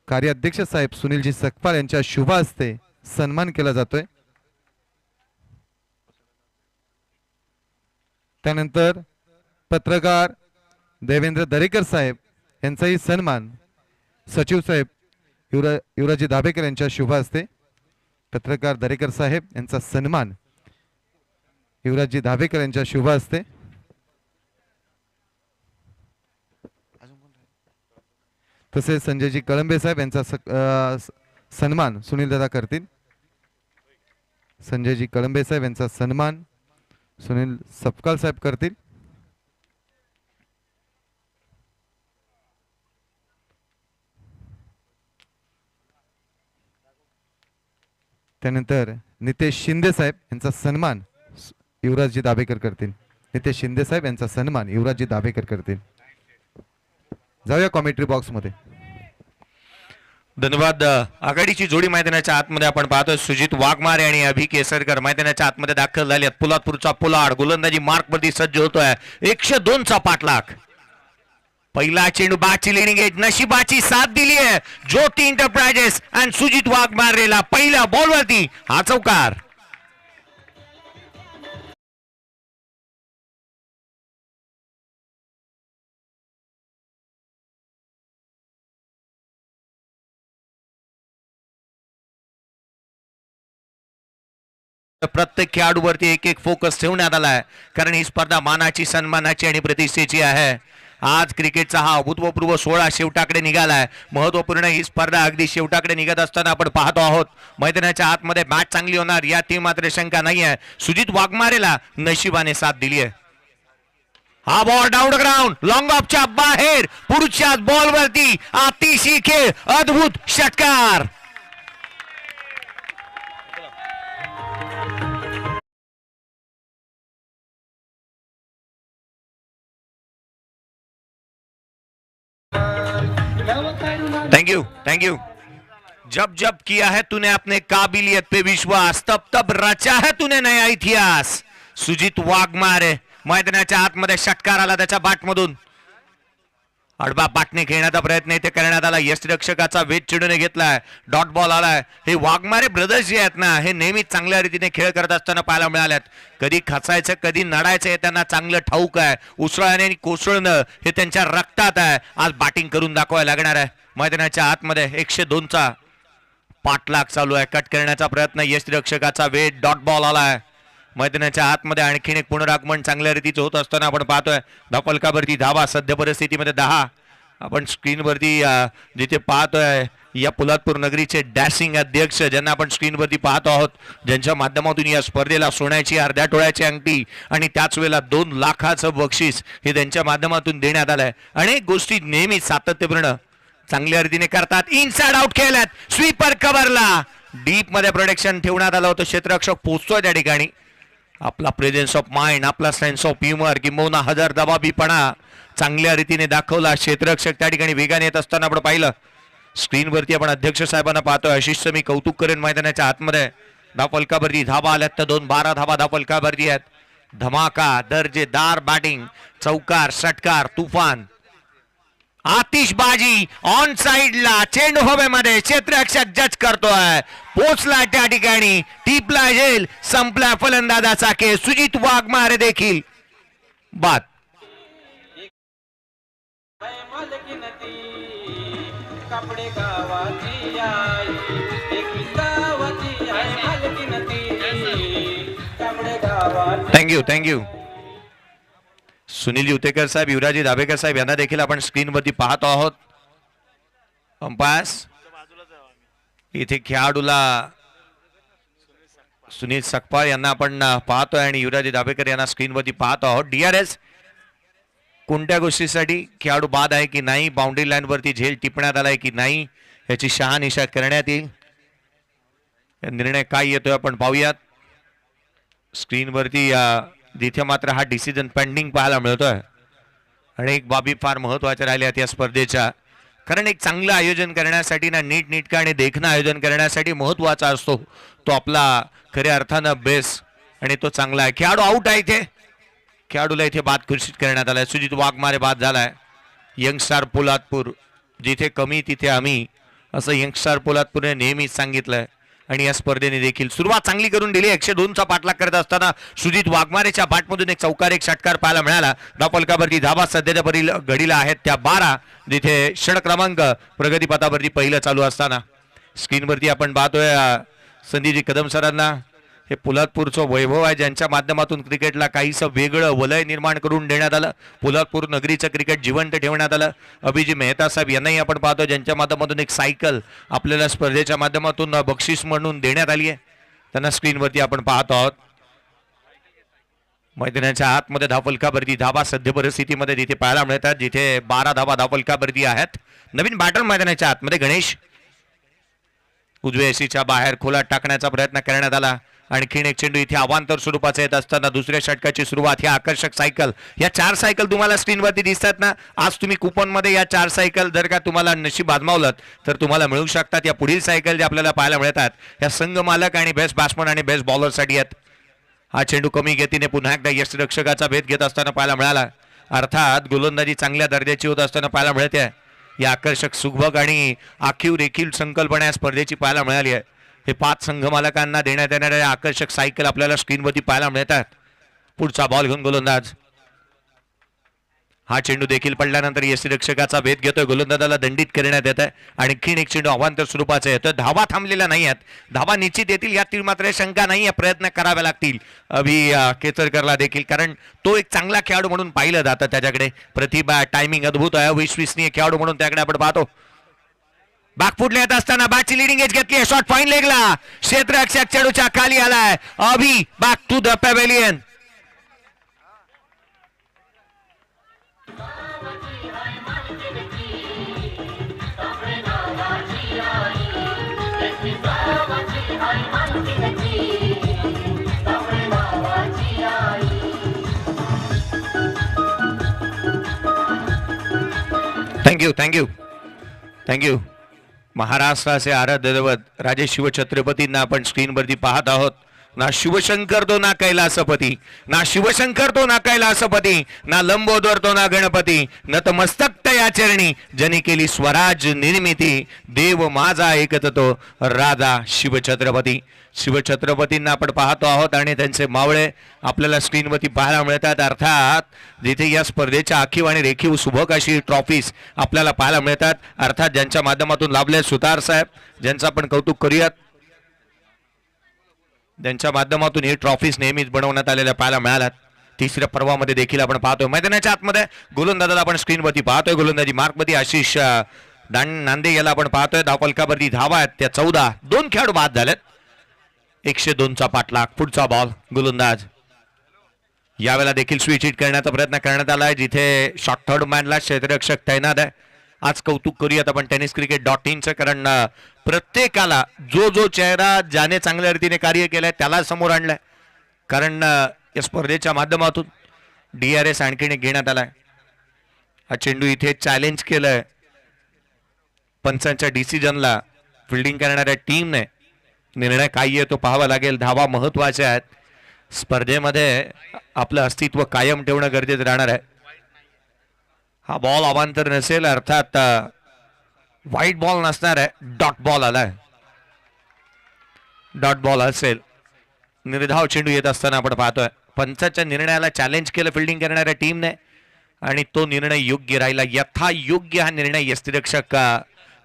कार्याध्यक्ष साहेब सुनीलजी सकपाल यांच्या शुभ हस्ते सन्मान केला जातोय. त्यानंतर पत्रकार देवेंद्र दरेकर साहेब यांचाही सन्मान सचिव साहेब युवराजी दाभेकर यांच्या शुभ हस्ते. पत्रकार दरेकर साहेब यांचा सन्मान युवराजी दाभेकर यांच्या शुभ हस्ते. तसेच संजयजी कळंबे साहेब यांचा सन्मान सुनीलदादा करतील. संजयजी कळंबे साहेब यांचा सन्मान सुनील सकपाल साहेब करतील. त्यानंतर नितेश शिंदे साहेब यांचा सन्मान युवराजजी दाभेकर करतील. नितेश शिंदे साहेब यांचा सन्मान युवराजजी दाभेकर करतील. जाऊया कॉमेंट्री बॉक्स मध्ये. धन्यवाद. आघाडीची जोडी मैदानाच्या आतमध्ये आपण पाहतोय. सुजित वाघमारे आणि अभि केसरकर मैदानाच्या आतमध्ये दाखल झाले आहेत. पोलादपूरचा पोलाड गोलंदाजी मार्क वरती सज्ज होतोय. 102 चा पाठलाग. पहिला चेंडू बाची लिडिंग एज, नशिबाची साथ दिली आहे ज्योती एंटरप्राइजेस आणि सुजित वाघमारेला पहिल्या बॉलवरती हा चौकार. प्रत्येक खेळाडूवरती एक एक फोकस ठेवण्यात आलाय, कारण ही स्पर्धा मानाची, सन्मानाची आणि प्रतिष्ठेची आहे. आज क्रिकेटचा हा अभूतपूर्व सोहळा शेवटाकडे निघालाय. महत्वपूर्ण ही स्पर्धा अगदी शेवटाकडे निघत असताना आपण पाहतो आहोत. मैदानाच्या आतमध्ये मॅच चांगली होणार यात मात्र शंका नाही आहे. सुजित वाघमारेला नशिबाने साथ दिली आहे. हा बॉल डाऊन ग्राउंड लॉंग ऑफच्या बाहेर, पुढच्या बॉलवरती अतिशय खेळ, अद्भुत षटकार. Thank you. जब जब किया है तूने अपने काबिलियत पे विश्वास, तब तब रचा है तूने नया इतिहास. सुजित वाघमारे मैदानाच्या आतमध्ये षटकार आला त्याच्या बॅटमधून. आडवा बाटने खेळण्याचा प्रयत्न इथे करण्यात आला. यष्टिरक्षकाचा वेध चिडून घेतलाय. डॉट बॉल आलाय. हे वाघमारे ब्रदर्स जे आहेत ना, हे नेहमी चांगल्या रीतीने खेळ करत असताना पाहायला मिळाल्यात. कधी खचायचं कधी नडायचं हे त्यांना चांगलं ठाऊक आहे. उसळणे आणि कोसळणं हे त्यांच्या रक्तात आहे. आज बॅटिंग करून दाखवायला लागणार आहे. मैदानाच्या आतमध्ये 102 चा पाठलाग चालू आहे. कट करण्याचा प्रयत्न, यष्टिरक्षकाचा वेध, डॉट बॉल आलाय. मैदानाच्या आतमध्ये आणखीन एक पुनरागमन चांगल्या रीतीचं होत असताना आपण पाहतोय. धापलकावरती धावा सध्या परिस्थितीमध्ये 10. आपण स्क्रीनवरती जिथे पाहतोय या पोलादपूर नगरीचे डॅशिंग अध्यक्ष ज्यांना आपण स्क्रीनवरती पाहतो आहोत, ज्यांच्या माध्यमातून या स्पर्धेला सोन्याची अर्ध्या टोळ्याची अंगठी आणि त्याच वेळेला 2 लाखाचं बक्षीस हे त्यांच्या माध्यमातून देण्यात आलंय. अनेक गोष्टी नेहमी सातत्यपूर्ण चांगल्या रीतीने करतात. इनसाइड आउट खेळल्यात. स्वीपर कव्हरला डीप मध्ये प्रोटेक्शन ठेवण्यात आलं होतं. क्षेत्ररक्षक पोहोचतोय त्या ठिकाणी. आपला प्रेझेन्स ऑफ माइंड, आपला सेन्स ऑफ ह्युमर किंवा हजर दबाबीपणा चांगल्या रीतीने दाखवला. क्षेत्ररक्षक त्या ठिकाणी वेगाने येत असताना आपण पाहिलं. स्क्रीनवरती आपण अध्यक्ष साहेबांना पाहतोय. आशिषचं मी कौतुक करेन. मैदानाच्या आतमध्ये धापलकावरती धावा आल्यात तर 2-12 धावा धापलकावरती आहेत. धमाका, दर्जेदार बॅटिंग, चौकार, षटकार, तुफान, आतिषबाजी. ऑन साइडला चेंडू हवेमध्ये, क्षेत्ररक्षक जज करतोय. पोचला त्या ठिकाणी, टिपला झेल, संपला फलंदाजाचा खेळ. सुजित वाघमारे देखील बाद. कपडे गावाची आई एकी गावाची आई मालकीनती कपडे गावाची थँक्यू सुनील युतेकर साहेब, युवराजी दाभेकर साहेब यांना देखील आपण स्क्रीनवरती पाहतो आहोत. अंपायर्स इथे खेळाडूला सुनील सकपाळ यांना आपण पाहतोय आणि युवराजी दाभेकर यांना स्क्रीनवरती पाहतो आहोत. DRS कोणत्या गोष्टीसाठी खेळाडू बाद आहे की नाही, बाउंड्री लाईन वरती झेल टिपण्यात आलाय की नाही याची शहानिशा करण्यात येईल. निर्णय काय येतोय आपण पाहूयात. स्क्रीनवरती जिथे मात्र हा डिसिजन पेंडिंग पाहायला मिळतोय. अनेक बाबी फार महत्वाच्या राहिल्यात या स्पर्धेच्या, कारण एक चांगलं आयोजन करण्यासाठी ना नीटनेटकं आणि देखणं आयोजन करण्यासाठी महत्वाचा असतो तो आपला खऱ्या अर्थानं बेस, आणि तो चांगला आहे. खेळाडू आउट आहे इथे, खेळाडूला इथे बाद घोषित करण्यात आलाय. सुजित वाघमारे बाद झालाय. यंगस्टार पोलादपूर जिथे कमी तिथे आम्ही, असं यंगस्टार पोलादपूरने नेहमीच सांगितलंय आणि या स्पर्धेने देखील सुरुवात चांगली करून दिली. 102चा पाठलाग करत असताना सुजित वाघमारेच्या बॅटमधून एक चौकार एक षटकार पाहायला मिळाला. धावफलकावरती धावा सध्याच्या वरील घडीला आहेत त्या 12, जिथे षट क्रमांक प्रगतीपथावरती पहिलं चालू असताना स्क्रीनवरती आपण पाहतोय संदीपजी कदम सरांना. हे पोलादपूरचं वैभव आहे, ज्यांच्या माध्यमातून क्रिकेटला काहीसं वेगळं वलय निर्माण करून देण्यात आलं. पोलादपूर नगरीचं क्रिकेट जिवंत ठेवण्यात आलं. अभिजित मेहता साहेब यांनाही आपण पाहतो, ज्यांच्या माध्यमातून एक सायकल आपल्याला स्पर्धेच्या माध्यमातून बक्षीस म्हणून देण्यात आली आहे. त्यांना स्क्रीनवरती आपण पाहतो आहोत. मैदानाच्या आतमध्ये धावफलकावरती धावा सध्या परिस्थितीमध्ये जिथे पाहायला मिळतात, जिथे 12 धावा धावफलकावरती आहेत. नवीन बॅटर मैदानाच्या आतमध्ये गणेश उजव्या एसीच्या बाहेर खोलात टाकण्याचा प्रयत्न करण्यात आला. आणखीन एक चेंडू इथे अवांतर स्वरूपाचा येत असताना दुसऱ्या षटकाची सुरुवात. ही आकर्षक सायकल, या 4 सायकल तुम्हाला स्क्रीनवरती दिसतात ना. आज तुम्ही कुपन मध्ये या 4 सायकल जर का तुम्हाला नशीब आजमावलं तर तुम्हाला मिळू शकतात. या पुढील सायकल जे आपल्याला पाहायला मिळतात या संघ मालक आणि बेस्ट बॅट्समन आणि बेस्ट बॉलरसाठी आहेत. हा चेंडू कमी गतीने पुन्हा एकदा यष्टिरक्षकाचा भेद घेत असताना पाहायला मिळाला. अर्थात गोलंदाजी चांगल्या दर्जाची होत असताना पाहायला मिळते. या आकर्षक सुखभग आणि आखीव रेखील संकल्पना या स्पर्धेची पाहायला मिळाली आहे. हे 5 संघ मालकांना देण्यात येणाऱ्या आकर्षक सायकल आपल्याला स्क्रीनवरती पाहायला मिळतात. पुढचा बॉल घेऊन गोलंदाज. हा चेंडू देखील पडल्यानंतर यष्टिरक्षकाचा भेद घेतोय. गोलंदाजाला दंडित करण्यात येत आहे. आणखीन एक चेंडू अवांतर स्वरूपाचा येतोय. धावा थांबलेल्या नाही आहेत, धावा निश्चित येतील यातील मात्र शंका नाही आहे. प्रयत्न करावे लागतील केतरकरला देखील, कारण तो एक चांगला खेळाडू म्हणून पाहिलं जातं. त्याच्याकडे प्रतिभा, टायमिंग अद्भुत आहे. विश्वसनीय खेळाडू म्हणून त्याकडे आपण पाहतो. बागफुटला येत असताना बॅटची लिडिंग एज घेतली. शॉट फाईन लेगला क्षेत्ररक्षक चेंडूच्या खाली आलाय. Abhi back to the pavilion. Thank you. महाराष्ट्राचे आराध्य दैवत राजे शिवछत्रपतींना आपण स्क्रीनवरती पाहत आहोत. ना शिवशंकर तो ना कैलासपती, ना शिवशंकर तो ना कैलासपती, ना लंबोदर तो ना गणपती, नतमस्तक या चरणी जनी केली स्वराज निर्मिती, देव माझा एकत तो राजा शिवछत्रपती. शिवछत्रपतींना आपण पाहतो आहोत आणि त्यांचे मावळे आपल्याला स्क्रीनवरती पाहायला मिळतात. अर्थात जिथे या स्पर्धेच्या आखीव आणि रेखीव सुबक अशी ट्रॉफीज आपल्याला पाहायला मिळतात. अर्थात ज्यांच्या माध्यमातून लाभले सुतार साहेब, ज्यांचं आपण कौतुक करूयात, ज्यांच्या माध्यमातून हे ट्रॉफीज नेहमीच बनवण्यात आलेल्या पाहायला मिळाल्यात. तिसऱ्या पर्वामध्ये देखील आपण पाहतोय. मैदानाच्या आतमध्ये गोलंदाजाला आपण स्क्रीनवरती पाहतोय. गोलंदाजी मार्कमध्ये आशिष नांदे याला आपण पाहतोय. धावफलकावरती धावा आहेत त्या 14. 2 खेळाडू बाद झालेत. 102चा पाठलाग. पुढचा बॉल गोलंदाज. यावेळेला देखील स्विच हिट करण्याचा प्रयत्न करण्यात आलाय, जिथे शॉर्ट थर्ड मॅनला क्षेत्ररक्षक तैनात आहे. आज कौतुक करूयात आपण tenniscricket.in चं, कारण प्रत्येकाला जो चेहरा ज्याने चांगल्या रीतीने कार्य केलंय त्याला समोर आणलंय. कारण या स्पर्धेच्या माध्यमातून DRS आणखीन एक घेण्यात आलाय. हा चेंडू इथे चॅलेंज केलंय पंचांच्या डिसिजनला. फिल्डिंग करणाऱ्या टीमने निर्णय काय येतो पाहावा लागेल. धावा महत्वाच्या आहेत. स्पर्धेमध्ये आपलं अस्तित्व कायम ठेवणं गरजेचं राहणार आहे. हा बॉल अवांतर नसेल, अर्थात व्हाईट बॉल नसणार आहे. डॉट बॉल आलाय. डॉट बॉल असेल. निर्धाव चेंडू येत असताना आपण पाहतोय पंचाच्या निर्णयाला चॅलेंज केलं फिल्डिंग करणाऱ्या टीमने. आणि तो निर्णय योग्य राहिला. यथायोग्य हा निर्णय यष्टिरक्षक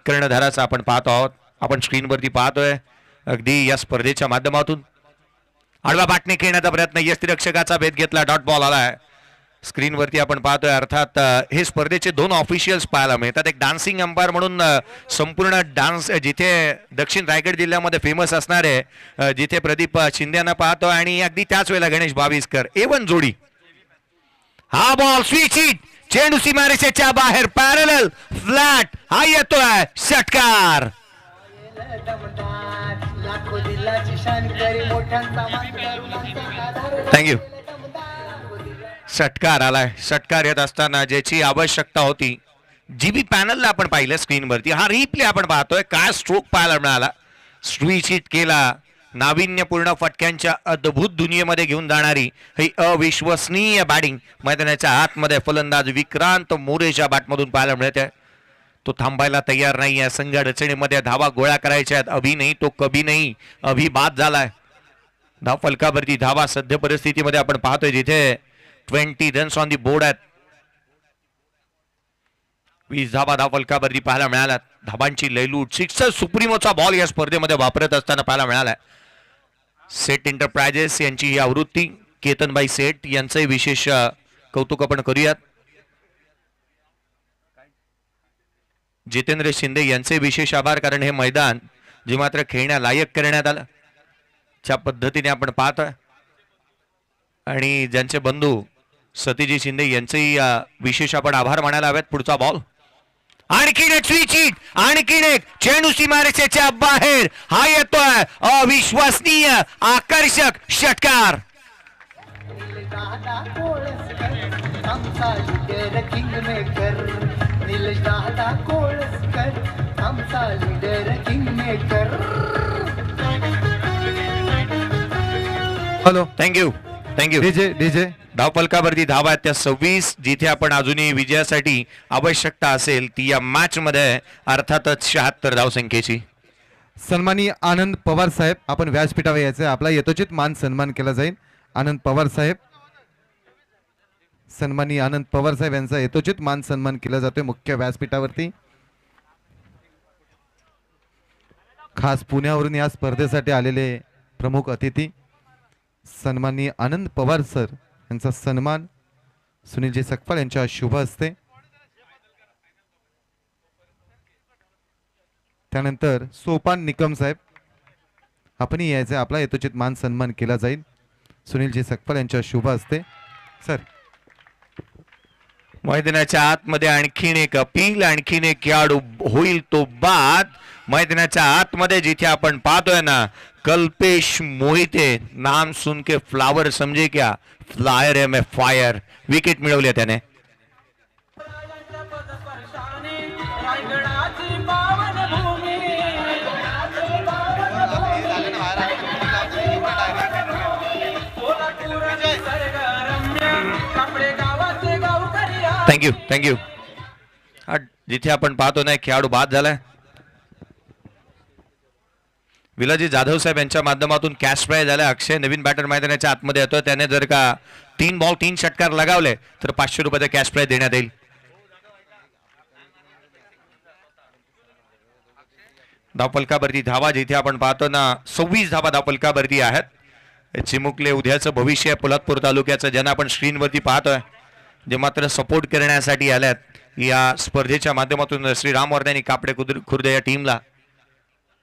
कर्णधाराचा आपण पाहतो आहोत. आपण स्क्रीनवरती पाहतोय अगदी या स्पर्धेच्या माध्यमातून. आडवा बाटणे खेळण्याचा प्रयत्न, यष्टिरक्षकाचा भेद घेतला, डॉट बॉल आलाय. स्क्रीनवरती आपण पाहतोय. अर्थात हे स्पर्धेचे 2 ऑफिशियल्स पाहायला मिळतात. एक डान्सिंग अंपायर म्हणून संपूर्ण डान्स जिथे दक्षिण रायगड जिल्ह्यामध्ये फेमस असणारे जिथे प्रदीप शिंदेना पाहतो आणि अगदी त्याच वेळेला गणेश बाविस्कर. A1 जोडी. हा बॉल स्विच हिट, चेंडू सीमारेषेच्या बाहेर, पॅरलल फ्लॅट, हा येतोय षटकार. थँक्यू. षटकार आलाय. षटकार येत असताना ज्याची आवश्यकता होती, जीबी पॅनलला आपण पाहिलं स्क्रीनवरती, हा रिप्ले आपण पाहतोय. काय स्ट्रोक पाहायला मिळाला. स्विच हिट केला. नाविन्यपूर्ण फटक्यांच्या अद्भुत दुनियेमध्ये घेऊन जाणारी ही अविश्वसनीय बॅटिंग मैदानाच्या आतमध्ये फलंदाज विक्रांत मोरेच्या बॅटमधून पाहायला मिळते. तो थांबायला तयार नाही आहे. संघ अडचणीमध्ये धावा गोळा करायच्या आहेत. अभि नाही तो कभी नाही. अभि बाद झालाय. धाव फलकावरती धावा सध्या परिस्थितीमध्ये आपण पाहतोय जिथे 20 रन्स ऑन दी बोर्ड आहेत. 20 धावा धाव फलकावरती पाहायला मिळाल्या. धाबांची लयलूट, सिक्सर सुप्रीमोचा बॉल या स्पर्धेमध्ये वापरत असताना पाहायला मिळालाय. सेट एंटरप्राइजेस यांची ही आवृत्ती, केतनबाई सेठ यांचंही विशेष कौतुक आपण करूयात. जितेंद्र शिंदे यांचे विशेष आभार, कारण हे मैदान जे मात्र खेळण्यालायक करण्यात आलं ज्या पद्धतीने आपण पाहतोय. आणि ज्यांचे बंधू सतीजी शिंदे यांचेही विशेष आपण आभार मानायला हवेत. पुढचा बॉल, आणखीन एक स्विच हिट, आणखीन एक चेंडू सीमारेषेच्या बाहेर, हा येतोय अविश्वसनीय आकर्षक षटकार. Hello, thank you thank you. डीजे धाव फलकावरती धावा आहेत त्या 26. जिथे आपण अजूनही विजयासाठी आवश्यकता असेल ती या मॅच मध्ये अर्थातच 76 धावसंख्येची. सन्माननीय आनंद पवार साहेब, आपण व्यासपीठावर यायचे. आपला यथोचित मान सन्मान केला जाईल. आनंद पवार साहेब, सन्माननीय आनंद पवार साहेब यांचा यथोचित मान सन्मान केला जातोय मुख्य व्यासपीठावरती. खास पुण्यावरून या स्पर्धेसाठी आलेले प्रमुख अतिथी सन्माननीय आनंद पवार सर यांचा सन्मान सुनीलजी सकपाल यांच्या शुभ हस्ते. त्यानंतर सोपान निकम साहेब, आपणही यायचे. आपला यथोचित मान सन्मान केला जाईल सुनीलजी सकपाल यांच्या शुभ हस्ते. सर, मैदानाच्या आतमध्ये आणखीन एक अपील, आणखीन एक खेळाडू होईल तो बाद. मैदानाच्या आतमध्ये जिथे आपण पाहतोय ना, कल्पेश मोहिते, नाम सुन के फ्लावर समजे क्या, फ्लायर है मैं फायर. विकेट मिळवली त्याने. रायगडाची पावन भूमी, कोल्हापूर निसर्गरम्य, कापडे गावाचे गावकरी. Thank you thank you. जिथे आपण पाहतो ना खेळाडू बाद झालाय. विलाजी जाधव साहेब यांच्या माध्यमातून कॅश प्राइज झाला. अक्षय नवीन बॅटर मैदानाच्या आतमध्ये येतो. त्याने जर का 3 बॉल 3 षटकार लगावले तर 500 रुपयाचा कॅश प्राइज देण्यात येईल. धावफलकावरती धावा जिथे आपण पाहतो ना 26 धावा धावफलकावरती आहेत. चिमुकले उद्याचं भविष्य पोलादपूर तालुक्याचं, ज्यांना आपण स्क्रीनवरती पाहतोय, जे मात्र सपोर्ट करण्यासाठी आल्यात या स्पर्धेच्या माध्यमातून. श्रीरामवर्धनी कापडे खुर्द या टीमला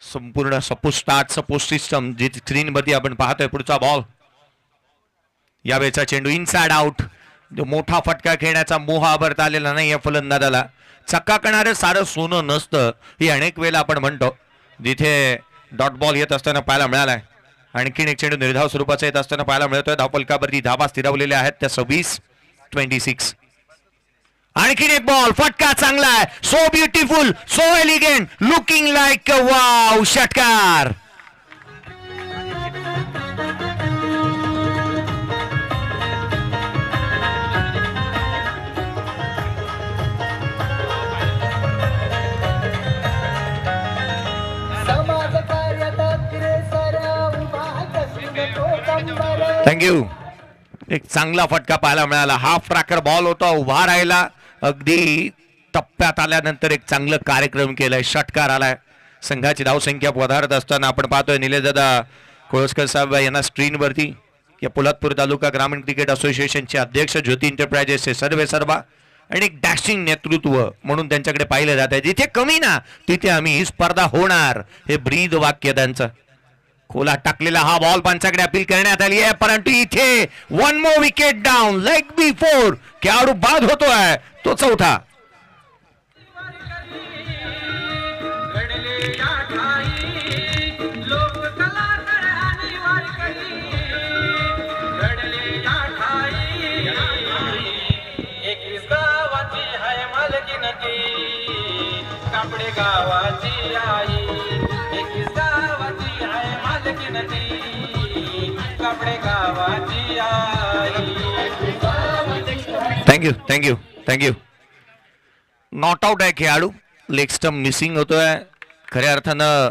संपूर्ण सपोर्ट सिस्टम जी स्क्रीनवरती आपण पाहतोय. पुढचा बॉल, यावेळेचा चेंडू इनसाइड आउट. जो मोठा फटका खेळण्याचा मोह आवरता आलेला नाही या फलंदाजाला. चक्काकणारं सारं सोनं नसतं ही अनेक वेळेला आपण म्हणतो. जिथे डॉट बॉल येत असताना पाहायला मिळालाय. आणखीन एक चेंडू निर्धाव स्वरूपाचा येत असताना पाहायला मिळतोय. धावफलकावरती धावा स्थिरावलेल्या आहेत त्या 26-26. आणखीन एक बॉल, फटका चांगला आहे. So beautiful, so elegant, looking like wow, षटकार. थँक्यू एक चांगला फटका पाहायला मिळाला. हाफ ट्रॅकर बॉल होता, उभा राहिला, अगदी टप्प्यात आल्यानंतर एक चांगलं कार्यक्रम केलाय, षटकार आलाय. संघाची धावसंख्या वधारत असताना आपण पाहतोय निलेशदादा कोळसकर साहेब यांना स्क्रीनवरती. या पोलादपूर तालुका ग्रामीण क्रिकेट असोसिएशनचे अध्यक्ष, ज्योती एंटरप्राइजेसचे सर्वेसर्वा आणि एक डॅशिंग नेतृत्व म्हणून त्यांच्याकडे पाहिलं जात आहे. जिथे कमी ना तिथे आम्ही ही स्पर्धा होणार, हे ब्रीद वाक्य त्यांचं. खोला टाकलेला हा बॉल पंचाकडे अपील करण्यात आली आहे, परंतु इथे one more wicket down, leg B 4. खेळाडू बाद होतोय, तो चौथा. घडले या ठाई लोक कलाकार आणि वारकरी. घडले या ठाई 21 गावाची हाय मालकीनती. कापडे गावाची आई 21 गावाची हाय मालकीनती. कापडे गावाची आई. थँक्यू. नॉट आउट आहे खेळाडू, लेग स्टंप मिसिंग होतोय. खऱ्या अर्थानं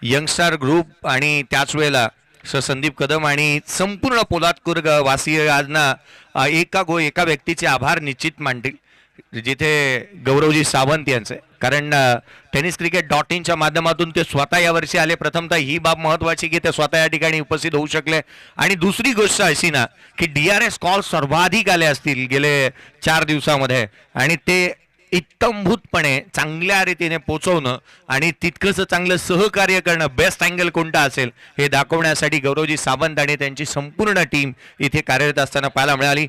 यंगस्टार ग्रुप आणि त्याच वेळेला संदीप कदम आणि संपूर्ण पोलादपूर वासीय आज ना एका व्यक्तीचे आभार निश्चित मानतील, जिथे गौरवजी सावंत यांचे. कारण tenniscricket.in माध्यमातून ते स्वतः यावर्षी आले. प्रथमतः ही बाब महत्वाची की ते स्वतः या ठिकाणी उपस्थित होऊ शकले. आणि दुसरी गोष्ट अशी ना की DRS कॉल सर्वाधिक आले असतील गेले 4 दिवसामध्ये, आणि ते इत्तंभूतपणे चांगल्या रीतीने पोचवणं आणि तितकंसं चांगलं सहकार्य करणं, बेस्ट अँगल कोणता असेल हे दाखवण्यासाठी गौरवजी सावंत आणि त्यांची संपूर्ण टीम इथे कार्यरत असताना पाहायला मिळाली.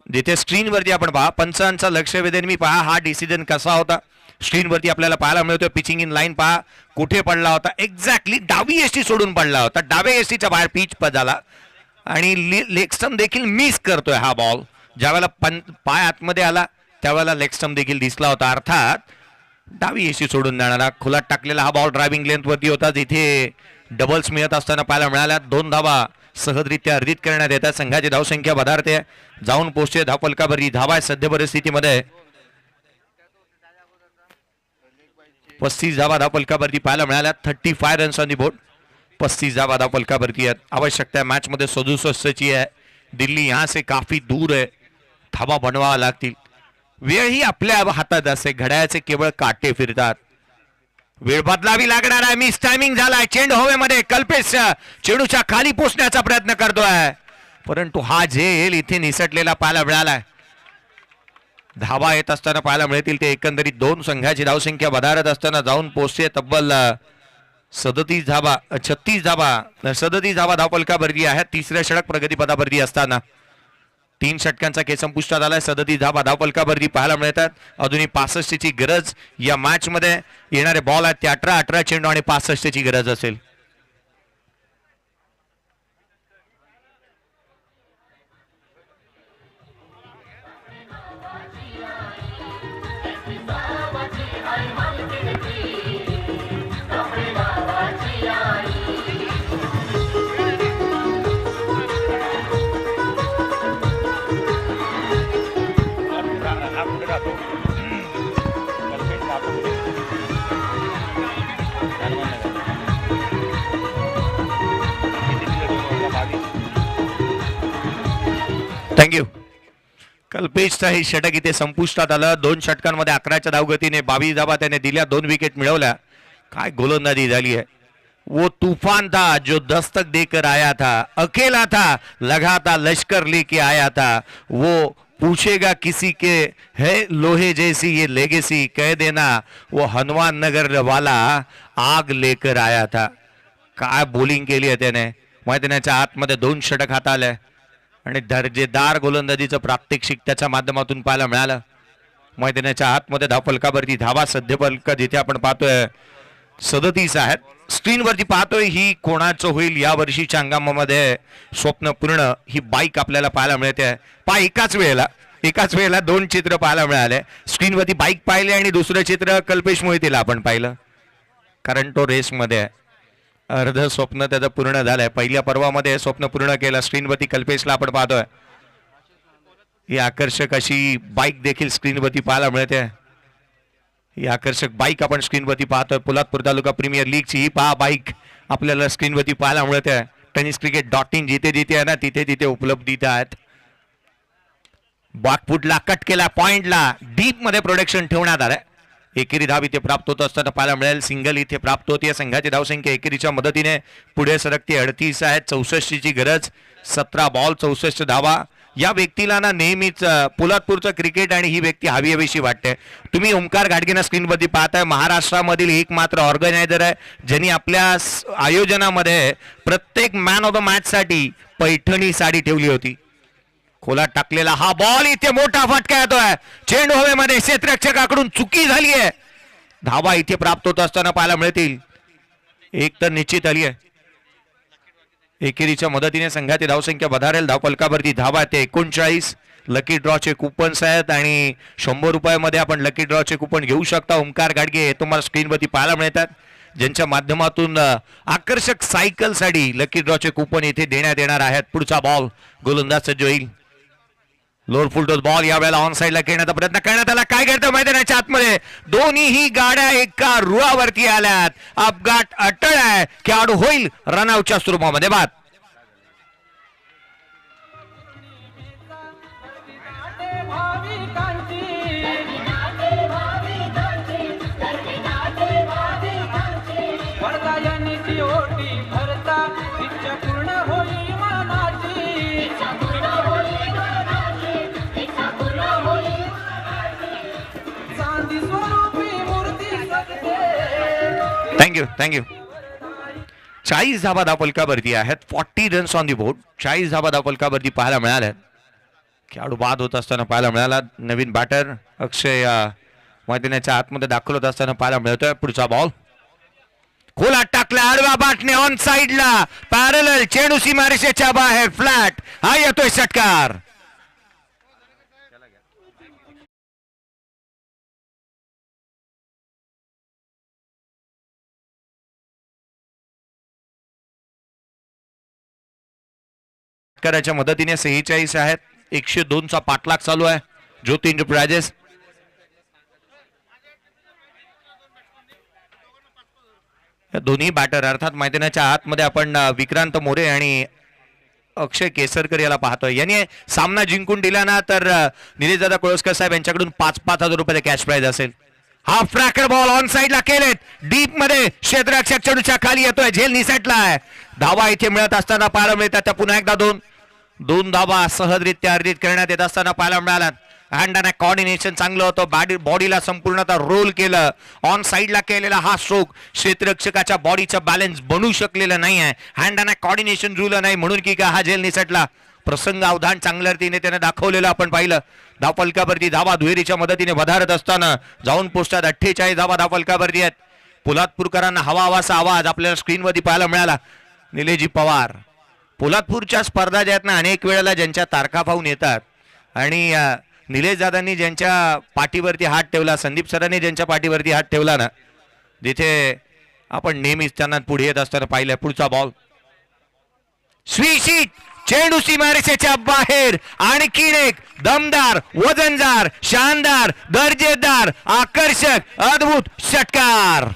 जिथे स्क्रीनवरती आपण पहा, पंचांचा लक्ष वेधेन मी पहा हा डिसिजन कसा होता. स्क्रीनवरती आपल्याला पाहायला मिळतोय. पिचिंग इन लाईन पहा कुठे पडला होता, एक्झॅक्टली डावी एसटी सोडून पडला होता. डाव्या एसटीच्या बाहेर पिच झाला आणि लेग स्टंप देखील मिस करतोय हा बॉल. ज्यावेळेला पाय आतमध्ये आला त्यावेळेला लेग स्टंप देखील दिसला होता. अर्थात डावी एसी सोडून जाणारा खुलात टाकलेला हा बॉल ड्रायव्हिंग लेंथ वरती होता, जिथे डबल्स मिळत असताना पाहायला मिळाल्या. 2 धावा सहजरित्या अर्जित करण्यात येतात. संघाची धावसंख्या वधारते, जाऊन पोहोचते धावफलकावरती. धावा सध्या परिस्थितीमध्ये 35 धावा धावफलकावरती पाहायला मिळाल्या. 35 रन्स ऑन दी बोर्ड. 35 धावा धावफलकावरती आहेत. आवश्यकता मॅच मध्ये 67ची आहे. दिल्ली यहाँ से काफी दूर है, धावा बनवावा लागतील. वेळ ही आपल्या हातात असते, घड्याळाचे केवळ काटे फिरतात. वेळ बदलावी लागणार आहे. मिस टायमिंग झालाय. चेंडू हवेमध्ये, कल्पेश चेंडूच्या खाली पोचण्याचा प्रयत्न करतोय, परंतु हा झेल इथे निसटलेला पाहायला मिळालाय. धावा येत असताना पाहायला मिळतील ते एकंदरीत 2 संघाची धावसंख्या वधारत असताना जाऊन पोहोचते तब्बल 37 धावा 36 धावा धावफलकावरती आहेत. 3ऱ्या षटक प्रगतीपथावरती असताना 3 षटकांचा खेळ संपुष्टात आलाय. 37 धावा धावफलकावरती पाहायला मिळतात. अजूनही 65ची गरज या मॅच मध्ये. येणारे बॉल आहेत ते 18 चेंडू आणि 65ची गरज असेल. थँक्यू. कल्पेशचा हे षटक इथे संपुष्टात आलं. 2 षटकांमध्ये 11च्या धावगतीने 22 धावा त्याने दिल्या, 2 विकेट मिळवल्या. काय गोलंदाजी झाली है. वो तूफान था जो दस्तक देकर आया था, अकेला था लगा था लश्कर लेके आया था, वो पूछेगा किसी के है लोहे जैसी ये लेगेसी, कह देना वो हनुमान नगर वाला आग लेकर आया था. काय बॉलिंग केली आहे त्याने. मैदानाच्या आतमध्ये 2 षटक हाताळले आणि दर्जेदार गोलंदाजीचं प्रात्यक्षिक त्याच्या माध्यमातून पाहायला मिळालं. मैदानाच्या आतमध्ये धावफलकावरती धावा सध्यफलक जिथे आपण पाहतोय 37 आहेत. स्क्रीनवरती पाहतोय ही कोणाचं होईल या वर्षीच्या हंगामामध्ये स्वप्न पूर्ण. ही बाईक आपल्याला पाहायला मिळते. एकाच वेळेला 2 चित्र पाहायला मिळाले. स्क्रीनवरती बाईक पाहिले आणि दुसरं चित्र कल्पेश मोहितेला आपण पाहिलं, कारण तो रेसमध्ये आहे. अर्ध स्वप्न त्याचं पूर्ण झालंय. पहिल्या पर्वामध्ये स्वप्न पूर्ण केलं. स्क्रीनवरती कल्पेशला आपण पाहतोय. ही आकर्षक अशी बाईक देखील स्क्रीनवरती पाहायला मिळते. ही आकर्षक बाईक आपण स्क्रीनवरती पाहतोय. पोलादपूर तालुका प्रीमियर लीगची ही बाईक आपल्याला स्क्रीनवरती पाहायला मिळते. टेनिस क्रिकेट .in जिथे जिथे आहे ना तिथे तिथे उपलब्धित आहेत. बॅकफुटला कट केला, पॉइंटला डीप मध्ये प्रोडक्शन ठेवण्यात आलंय. एकेरी धाव इथे प्राप्त होत असताना पाहायला मिळेल. सिंगल इथे प्राप्त होती. संघाची धावसंख्या एकेरीच्या मदतीने पुढे सरकते. 38 आहे. 64 ची गरज. 17 बॉल 64 धावा. या व्यक्तीला ना नेहमीच पोलादपूरचं क्रिकेट आणि ही व्यक्ती हवी हवीशी वाटते. तुम्ही ओमकार घाटगेंना स्क्रीनवरती पाहताय. महाराष्ट्रामधील एकमात्र ऑर्गनायझर आहे ज्यांनी आपल्या आयोजनामध्ये प्रत्येक मॅन ऑफ द मॅच साठी पैठणी साडी ठेवली होती. खोलात टाकलेला हा बॉल इथे मोठा फटका येतोय. चेंडू हवेमध्ये क्षेत्ररक्षकाकडून चुकी झाली आहे. धावा इथे प्राप्त होत असताना पाहायला मिळतील. एक तर निश्चित आली आहे. एकेरीच्या मदतीने संघाची धावसंख्या वधारेल. धावफलकावरती धावा ते 39. लकी ड्रॉचे कुपन्स आहेत आणि 100 रुपयामध्ये आपण लकी ड्रॉचे कुपन घेऊ शकता. ओमकार गाडगे हे तुम्हाला स्क्रीनवरती पाहायला मिळतात ज्यांच्या माध्यमातून आकर्षक सायकल साठी लकी ड्रॉचे कुपन इथे देण्यात येणार आहेत. पुढचा बॉल गोलंदाज सज्ज होईल. लोअर फुल टॉस बॉल यावेळेला ऑन साईडला खेळण्याचा प्रयत्न करण्यात आला. काय करतं मैदानाच्या आतमध्ये दोन्हीही गाड्या एका रुळावरती आल्यात. अपघात अटळ आहे. खेळाडू होईल रनआउटच्या स्वरूपामध्ये बाद. वरदायनीची ओटी भरता इच्छा पूर्ण होई मनाची. चांदी स्वरूपी मूर्ती सजते. थँक्यू 40 धावा धावफलकावरती आहेत. 40 रन्स ऑन दी बोर्ड. 40 धावा धावफलकावरती पाहायला मिळाल्या. खेळाडू बाद होत असताना पाहायला मिळाला. नवीन बॅटर अक्षय मैदानाच्या आतमध्ये दाखल होत असताना पाहायला मिळतोय. पुढचा बॉल खोलात टाकला. आडवा बाटणे ऑन साइडला पॅरलल. चेंडू सीमारेषेच्या बाहेर फ्लॅट. हा येतोय षटकार. षटकाराच्या मदतीने 46 आहेत. 102 चा पाठलाग चालू आहे. ज्योती एंटरप्राइजेस दोन्ही बॅटर अर्थात मैदानाच्या आतमध्ये आपण विक्रांत मोरे आणि अक्षय केसरकर याला पाहतोय. यांनी सामना जिंकून दिला ना तर निलेशदादा कोळसकर साहेब यांच्याकडून 5,000 रुपये कॅश प्राइज असेल. हा फ्रॅकर बॉल ऑन साइडला केलेत. डीप मध्ये क्षेत्ररक्षक चेंडूच्या खाली येतोय. झेल निसटलाय. धावा इथे मिळत असताना पाहायला मिळतात. त्या पुन्हा एकदा दोन धावा सहजरित्या अर्जित करण्यात येत असताना पाहायला मिळाला. हँड अँड कॉर्डिनेशन चांगलं होतं. बॉडीला संपूर्णतः रोल केलं. ऑन साइडला केलेला हा स्ट्रोक क्षेत्ररक्षकाच्या बॉडीचा बॅलन्स बनू शकलेलं नाही आहे. हँड अँड कॉर्डिनेशन जुळलं नाही म्हणून की का हा झेल निसटला. प्रसंग अवधान चांगल्या रीतीने त्याने दाखवलेलं आपण पाहिलं. धावफलकावरती धावा दुहेरीच्या मदतीने वधारत असताना जाऊन पोस्टात 48 धावा धावफलकावरती आहेत. पोलादपूरकरांना हवा हवासा आवाज आपल्याला स्क्रीनवरती पाहायला मिळाला. निलेशजी पवार पोलादपूरच्या स्पर्धा ज्या आहेत ना अनेक वेळेला ज्यांच्या तारखा पाहून येतात आणि निलेश दादांनी ज्यांच्या पाठीवरती हात ठेवला, संदीप सरांनी ज्यांच्या पाठीवरती हात ठेवला ना जिथे आपण नेहमीच त्यांना पुढे येत असताना पाहिलं. पुढचा बॉल स्वीशीट. चेंडू सीमारेषेच्या बाहेर. आणखी एक दमदार वजनदार शानदार दर्जेदार आकर्षक अद्भुत षटकार.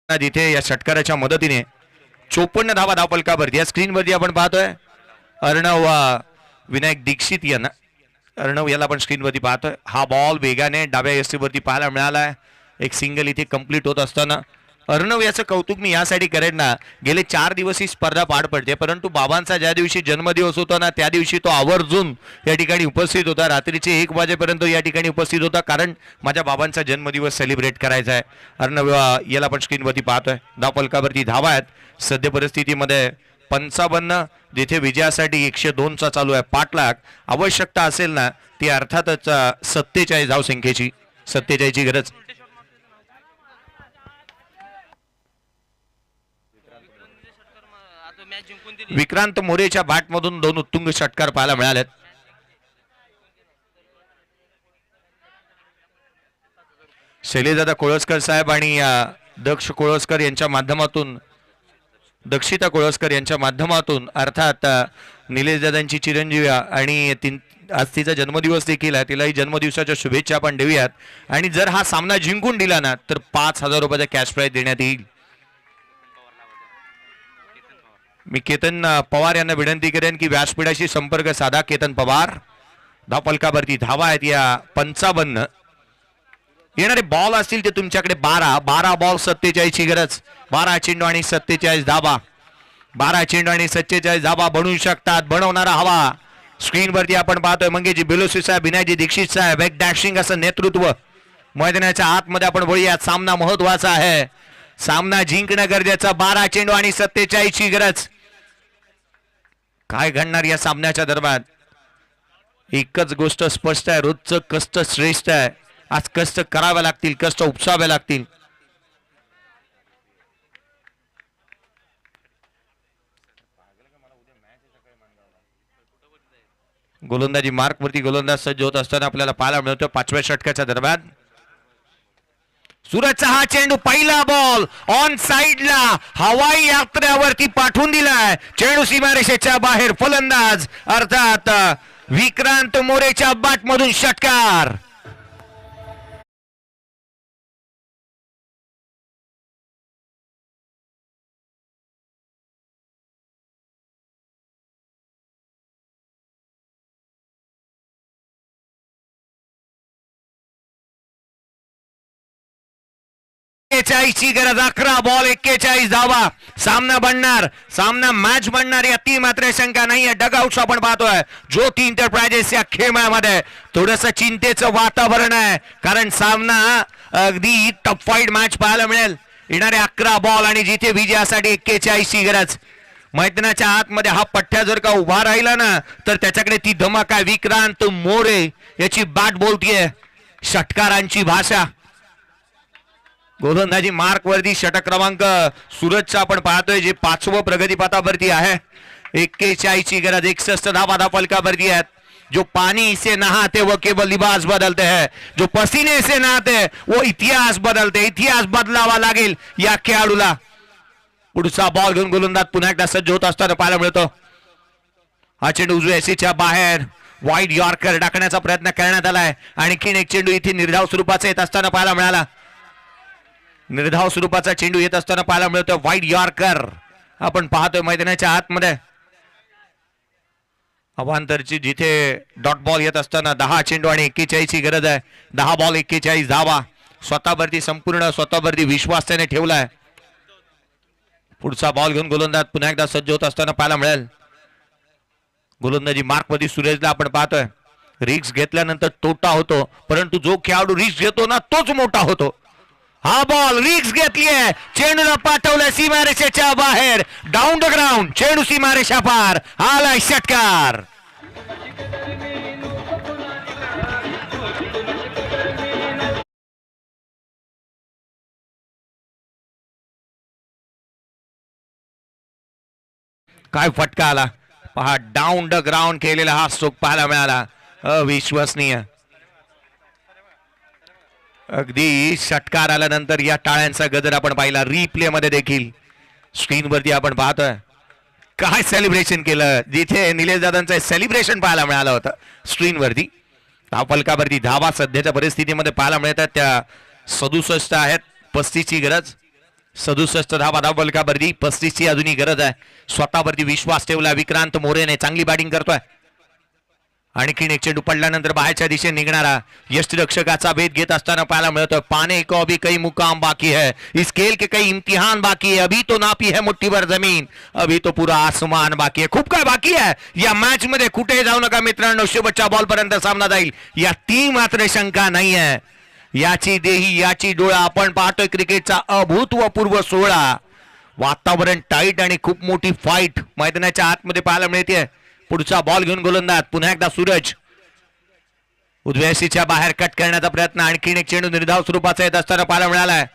जिथे या षटकाराच्या मदतीने 54 धावा धावफलकावरती या स्क्रीनवरती आपण पाहतोय. अर्णव विनायक दीक्षित यांना अर्णव याला आपण स्क्रीनवरती पाहतोय. हा बॉल वेगाने डाव्या यष्टीवरती पाहायला मिळालाय. एक सिंगल इथे कंप्लीट होत असताना अर्णव याचं कौतुक मी यासाठी करेन ना गेले 4 दिवस ही स्पर्धा पार पडते परंतु बाबांचा ज्या दिवशी जन्मदिवस होता ना त्या दिवशी तो आवर्जून या ठिकाणी उपस्थित होता. रात्रीचे 1 वाजेपर्यंत या ठिकाणी उपस्थित होता कारण माझ्या बाबांचा जन्मदिवस सेलिब्रेट करायचा आहे. अर्णव याला आपण स्क्रीनवरती पाहतोय. धावफलकावरती धावा आहेत सध्या परिस्थितीमध्ये 55 जिथे विजयासाठी 102 चा चालू आहे पाठलाग. आवश्यकता असेल ना ती अर्थातच 47 धावसंख्येची 47 ची गरज. विक्रांत मोरेच्या बॅटमधून 2 उत्तुंग षटकार पाहायला मिळालेत. शैलेशदादा कोळसकर साहेब आणि दक्ष कोळसकर यांच्या माध्यमातून, दक्षिता कोळसकर यांच्या माध्यमातून अर्थात निलेशदादांची चिरंजीवी आणि आज तिचा जन्मदिवस देखील आहे, तिलाही जन्मदिवसाच्या शुभेच्छा आपण देऊयात. आणि जर हा सामना जिंकून दिला ना तर 5,000 रुपयाचा कॅश प्राइज देण्यात येईल. मी केतन पवार यांना विनंती करेन की व्यासपीठाशी संपर्क साधा. केतन पवार धावफलकावरती धावा आहेत या 55. येणारे बॉल असतील ते तुमच्याकडे 12 बॉल 47 ची गरज. 12 चेंडू आणि 47 धावा. 12 चेंडू आणि 47 धावा बनवू शकतात. बनवणारा हवा. स्क्रीनवरती आपण पाहतोय मंगेशजी बेलोसी साहेब, विनायकजी दीक्षित साहेब, एक डॅशिंग असं नेतृत्व. मैदानाच्या आतमध्ये आपण वळूयात. सामना महत्वाचा आहे, सामना जिंकणं गरजेचं. 12 चेंडू आणि 47 ची गरज. काय घडणार या सामन्याच्या दरम्यान? एकच गोष्ट स्पष्ट आहे, रोजचं कष्ट श्रेष्ठ आहे. आज कष्ट करावे लागतील, कष्ट उपसावे लागतील. गोलंदाजी मार्क वरती गोलंदाज सज्ज होत असताना आपल्याला पाहायला मिळतो 5व्या षटकाच्या दरम्यान. सूरजचा हा चेंडू, पहिला बॉल ऑन साइडला हवाई यात्रेवरती पाठवून दिलाय. चेंडू सीमारेषेच्या बाहेर. फलंदाज अर्थात विक्रांत मोरेच्या बाट मधून षटकार. ची गरज. 11 बॉल 41 धावा. सामना बनणार, सामना मॅच बनणार याती मात्र शंका नाहीये. डगआउट्स आपण पाहतोय ज्योती एंटरप्राइजेस या खेळामध्ये थोडस चिंतेचं वातावरण आहे, कारण सामना अगदी टफ फाईट मॅच पाहायला मिळेल. येणारे 11 बॉल आणि जिथे विजयासाठी 41 ची गरज. मैदानाच्या आतमध्ये हा पठ्ठ्या जर का उभा राहिला ना तर त्याच्याकडे ती धमाका. विक्रांत मोरे याची बॅट बोलतीये षटकारांची भाषा. गोलंदाजी मार्क वरती षटक क्रमांक सूरजचा आपण पाहतोय जे 5वं प्रगतीपथावरती आहे. 41 ची गरज. 61 धावा धावफलकावरती आहेत. जो पानी से नहाते वो केवल लिबास बदलते हैं, जो पसीने से नहाते वो इतिहास बदलते. इतिहास बदलावा लागेल या खेळाडूला. पुढचा बॉल घेऊन गोलंदाज पुन्हा एकदा सज्ज होत असताना पाहायला मिळतो. हा चेंडू उजव्या एसीच्या बाहेर वाईड यॉर्कर टाकण्याचा प्रयत्न करण्यात आलाय. आणखीन एक चेंडू इथे निर्धाव स्वरूपाचा येत असताना पाहायला मिळाला. निर्धाव स्वरूपाचा चेंडू येत असताना पाहायला मिळतोय. वाईड यॉर्कर आपण पाहतोय मैदानाच्या आतमध्ये. अवांतरची जिथे डॉट बॉल येत असताना 10 चेंडू आणि 41 ची गरज आहे. 10 बॉल 41 धावा. स्वतःवरती संपूर्ण स्वतःवरती विश्वास त्याने ठेवलाय. पुढचा बॉल घेऊन गोलंदाज पुन्हा एकदा सज्ज होत असताना पाहायला मिळेल. गोलंदाजी मार्क मध्ये सूरजला आपण पाहतोय. रिस्क घेतल्यानंतर तोटा होतो, परंतु जो खेळाडू रिस्क घेतो ना तोच मोठा होतो. हा बॉल रिक्स घेतलीये. चेंडूला पाठवलं सीमारेषेच्या बाहेर. Down the ground. चेंडू सीमारेषा पार. आलाय षटकार. काय फटका आला पहा. डाऊन द ग्राउंड केलेला हा स्ट्रोक पाहायला मिळाला. अविश्वसनीय. अगदी षटकार आल्यानंतर या टाळ्यांचा गजर आपण पाहिला. रिप्ले मध्ये देखील स्क्रीनवरती आपण पाहतोय काय सेलिब्रेशन केलं. जिथे निलेश दादांचं सेलिब्रेशन पाहायला मिळालं होतं स्क्रीनवरती. धावफलकावरती धावा सध्याच्या परिस्थितीमध्ये पाहायला मिळतात त्या 67 आहेत. 35 ची गरज. 67 धावा धावफलकावरती. 35 ची अजूनही गरज आहे. स्वतःवरती विश्वास ठेवला विक्रांत मोरेने. चांगली बॅटिंग करतोय. आणखीन एक चेंडू पडल्यानंतर बाहेरच्या दिशेने निघणारा यष्टिरक्षकाचा भेद घेत असताना पाहायला मिळतोय. पाने को अभी कई मुकाम बाकी है, इस खेल के कई इम्तिहान बाकी है. अभी तो नापी है मुट्ठी भर जमीन, अभी तो पूरा आसमान बाकी है. खूप काय बाकी आहे या मॅच मध्ये. कुठेही जाऊ नका मित्रांनो. शेवटच्या बॉल पर्यंत सामना जाईल याती मात्र शंका नाही आहे. याची देही याची डोळा. आपण पाहतोय क्रिकेटचा अभूतपूर्व सोहळा. वातावरण टाईट आणि खूप मोठी फाईट मैदानाच्या आतमध्ये पाहायला मिळते. पुढचा बॉल घेऊन गोलंदाज पुन्हा एकदा सूरज. उजव्याशीच्या बाहेर कट करण्याचा प्रयत्न. आणखीन एक चेंडू निर्धाव स्वरूपाचा येत असताना पाहायला मिळालाय.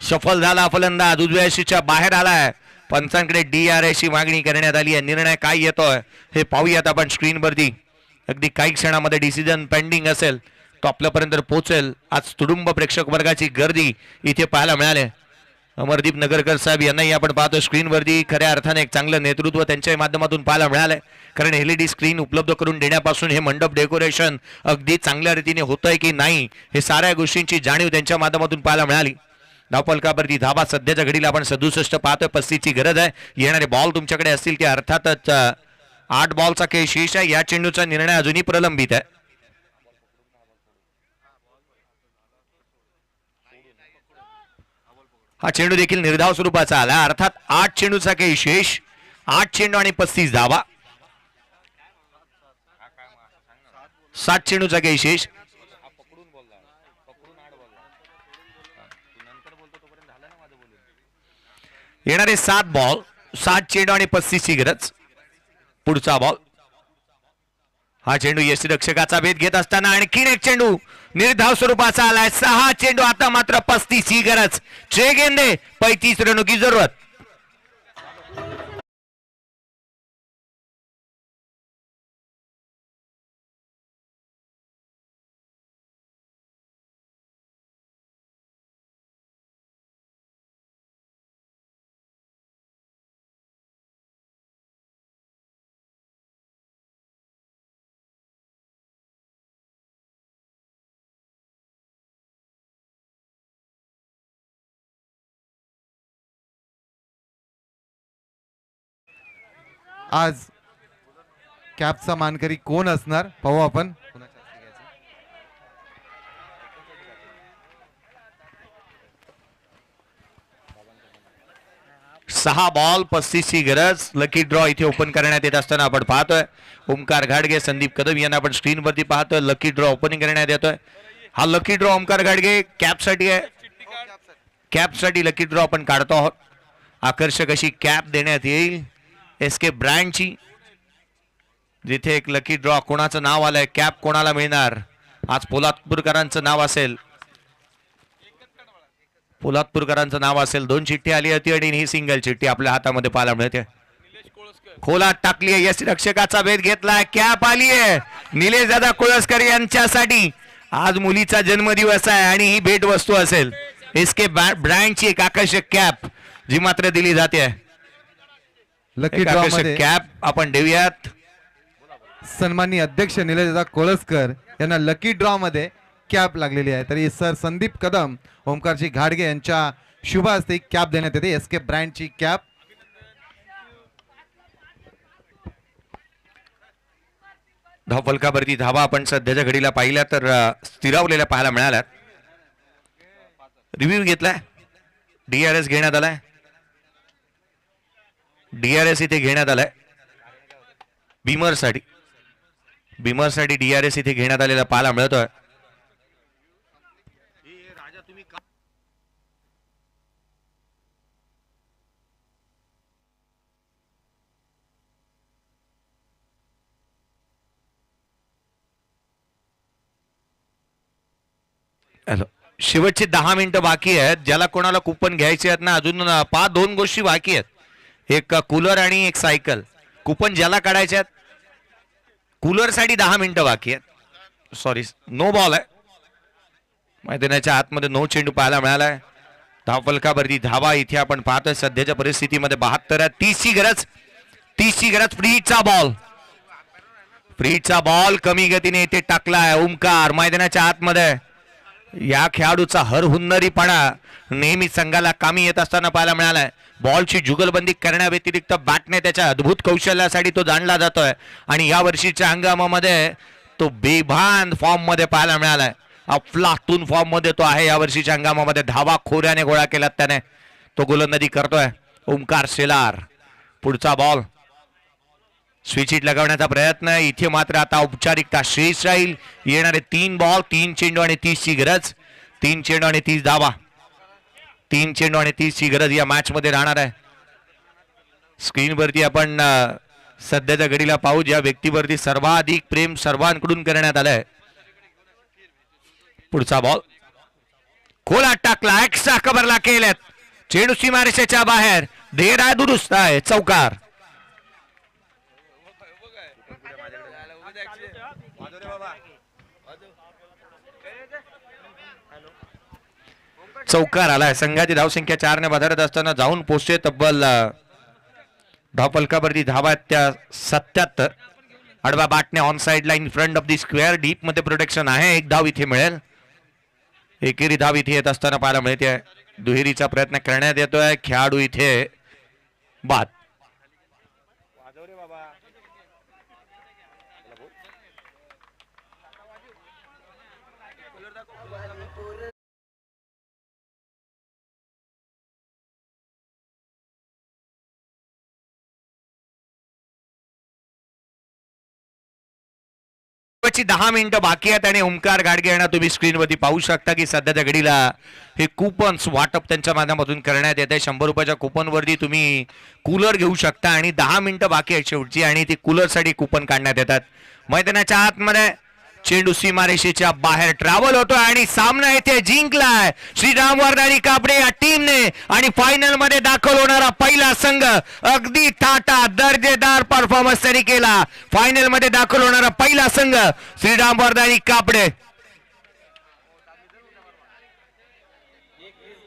सफल झाला फलंदाज. उजव्याशीच्या बाहेर आलाय. पंचांकडे DRA ची मागणी करण्यात आली आहे. निर्णय काय येतोय हे पाहूयात आपण स्क्रीनवरती. अगदी काही क्षणामध्ये डिसिजन पेंडिंग असेल. तो आपल्यापर्यंत पोहोचेल. आज तुडुंब प्रेक्षक वर्गाची गर्दी इथे पाहायला मिळाली. अमरदीप नगरकर साहेब यांनाही आपण पाहतो स्क्रीनवरती खऱ्या अर्थाने एक चांगलं नेतृत्व त्यांच्या माध्यमातून पाहायला मिळालंय. कारण LED स्क्रीन उपलब्ध करून देण्यापासून हे मंडप डेकोरेशन अगदी चांगल्या रीतीने होतंय की नाही हे साऱ्या गोष्टींची जाणीव त्यांच्या माध्यमातून पाहायला मिळाली. धावफलकावरती धावा सध्याच्या घडीला आपण 67 पाहतोय. 35ची गरज आहे. येणारे बॉल तुमच्याकडे असतील ते अर्थातच 8 बॉलचा खेळ शेष आहे. या चेंडूचा निर्णय अजूनही प्रलंबित आहे. हा चेंडू देखील निर्धाव स्वरूपाचा आला. अर्थात 8 चेंडूचा खेळ शेष. 8 चेंडू आणि 35 धावा. 7 चेंडूचा खेळ शेष. येणारे 7 बॉल. 7 चेंडू आणि 35ची गरज. पुढचा बॉल. हा चेंडू यष्टीरक्षकाचा भेद घेत असताना आणखीन एक चेंडू निर्धाव स्वरूपाचा आलाय. 6 चेंडू. आता मात्र 35ची गरज. 6 गेंदे 35 रनों की जरूरत. आज कॅपचा मानकरी कोण असणार पाहू आपण. 6 बॉल 35ची गरज. लकी ड्रॉ इथे ओपन करण्यात येत असताना आपण पाहतोय ओमकार घाडगे, संदीप कदम यांना आपण स्क्रीनवरती पाहतोय. लकी ड्रॉ ओपनिंग करण्यात येतोय. हा लकी ड्रॉ ओमकार घाडगे कॅपसाठी आहे. कॅपसाठी लकी ड्रॉ आपण काढतो आहोत. आकर्षक अशी कॅप देण्यात येईल SK ब्रँडची. जिथे एक लकी ड्रॉ कोणाचं नाव आलंय, कॅप कोणाला मिळणार. आज पोलादपूरकरांचं नाव असेल. पोलादपूरकरांचं नाव असेल. 2 चिठ्ठी आली होती आणि ही सिंगल चिठ्ठी आपल्या हातामध्ये पाहायला मिळते. खोलात टाकली आहे. यष्टीरक्षकाचा भेद घेतलाय. कॅप आली आहे निलेश दादा कोळसकर यांच्यासाठी. आज मुलीचा जन्मदिवस आहे आणि ही भेट वस्तू असेल. SK ब्रँडची एक आकर्षक कॅप जी मात्र दिली जाते. लकी ड्रॉ मध्ये कॅप आपण देऊयात. सन्माननीय अध्यक्ष निलेशदा कोळसकर यांना लकी ड्रॉ मध्ये कॅप लागलेली आहे. तरी सर संदीप कदम, ओमकारजी घाडगे यांच्या शुभ हस्ते कॅप देण्यात येते. SK ब्रँडची कॅप. धावफलकावरती धावा आपण सध्याच्या घडीला पाहिल्या तर स्थिरावलेल्या पाहायला मिळाल्यात. रिव्ह्यू घेतलाय. DRS घेण्यात आलाय. DRS इथे घेण्यात आलाय बीमरसाठी. DRS इथे घेण्यात आलेला पाहायला मिळतोय. हॅलो, शेवटचे 10 मिनिटं बाकी आहेत. ज्याला कोणाला कुपन घ्यायचे आहेत ना, अजून 2 गोष्टी बाकी आहेत. एक कूलर आणि एक सायकल. कुपन ज्याला काढायचे आहेत, कूलरसाठी 10 मिनिटं बाकी आहेत. सॉरी, नो बॉल आहे. मैदानाच्या आतमध्ये 9 चेंडू पाहायला मिळालाय. धावफलकावरती धावा इथे आपण पाहतोय सध्याच्या परिस्थितीमध्ये 72 आहे. 30ची गरज. 30ची गरज. फ्रीचा बॉल कमी गतीने इथे टाकलाय ओमकार मैदानाच्या आतमध्ये. या खेळाडूचा हरहुन्नरीपणा नेहमी संघाला कामी येत असताना पाहायला मिळालाय. बॉलची जुगलबंदी करण्याव्यतिरिक्त बॅटने त्याच्या अद्भुत कौशल्यासाठी तो जाणला जातोय आणि या वर्षीच्या हंगामामध्ये तो बेभान फॉर्म मध्ये पाहायला मिळालाय. अफलातून फॉर्म मध्ये तो आहे या वर्षीच्या हंगामामध्ये. धावा खोऱ्याने गोळा केला त्याने. तो गोलंदाजी करतोय ओमकार शेलार. पुढचा बॉल. स्विच हिट लगावण्याचा प्रयत्न. इथे मात्र आता औपचारिकता शेष राहील. येणारे 3 बॉल 3 चेंडू आणि 30ची गरज. 3 चेंडू आणि 30 धावा. 3 चेंडू आणि 30ची गरज या मॅच मध्ये राहणार आहे. स्क्रीनवरती आपण सध्याच्या घडीला पाहू ज्या व्यक्तीवरती सर्वाधिक प्रेम सर्वांकडून करण्यात आलंय. पुढचा बॉल. खोला टाकला. एक्स्ट्रा कव्हरला केलेत. चेंडू सीमारेषेच्या बाहेर. ढेर आहे, दुरुस्त आहे. चौकार. चौकार आलाय. संघाची धावसंख्या 4 ने વધારत असताना जाऊन पोहोचते तब्बल धावफलकावरती धावा त्या 77. आडवा बाटने on side line front of the square deep मध्ये प्रोटेक्शन आहे. एक धाव इथे मिळेल. एकेरी धाव इथे येत असताना पाहायला मिळते. दुहेरीचा प्रयत्न करण्यात येतोय. खेळाडू इथे बाद. शेवटची 10 मिनिटं बाकी आहेत आणि ओमकार गाडगे यांना तुम्ही स्क्रीनवरती पाहू शकता की सध्याच्या घडीला हे कुपन्स वाटप त्यांच्या माध्यमातून करण्यात येत आहे. 100 रुपयाच्या कुपनवरती तुम्ही कूलर घेऊ शकता आणि 10 मिनिटं बाकी आहेत शेवटची आणि ती कूलरसाठी कुपन काढण्यात येतात. मैदानाच्या आतमध्ये चेंडू सीमारेषेच्या बाहेर ट्रॅव्हल होतोय आणि सामना येथे जिंकलाय श्रीराम वर्धानी कापडे या टीमने आणि फायनल मध्ये दाखल होणारा पहिला संघ. अगदी थाटा दर्जेदार परफॉर्मन्स त्यांनी केला. फायनल मध्ये दाखल होणारा पहिला संघ श्रीराम वर्धानी कापडे.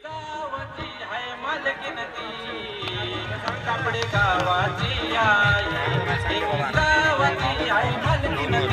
गावाची आहे मालकीन ती, कापडे गावाची या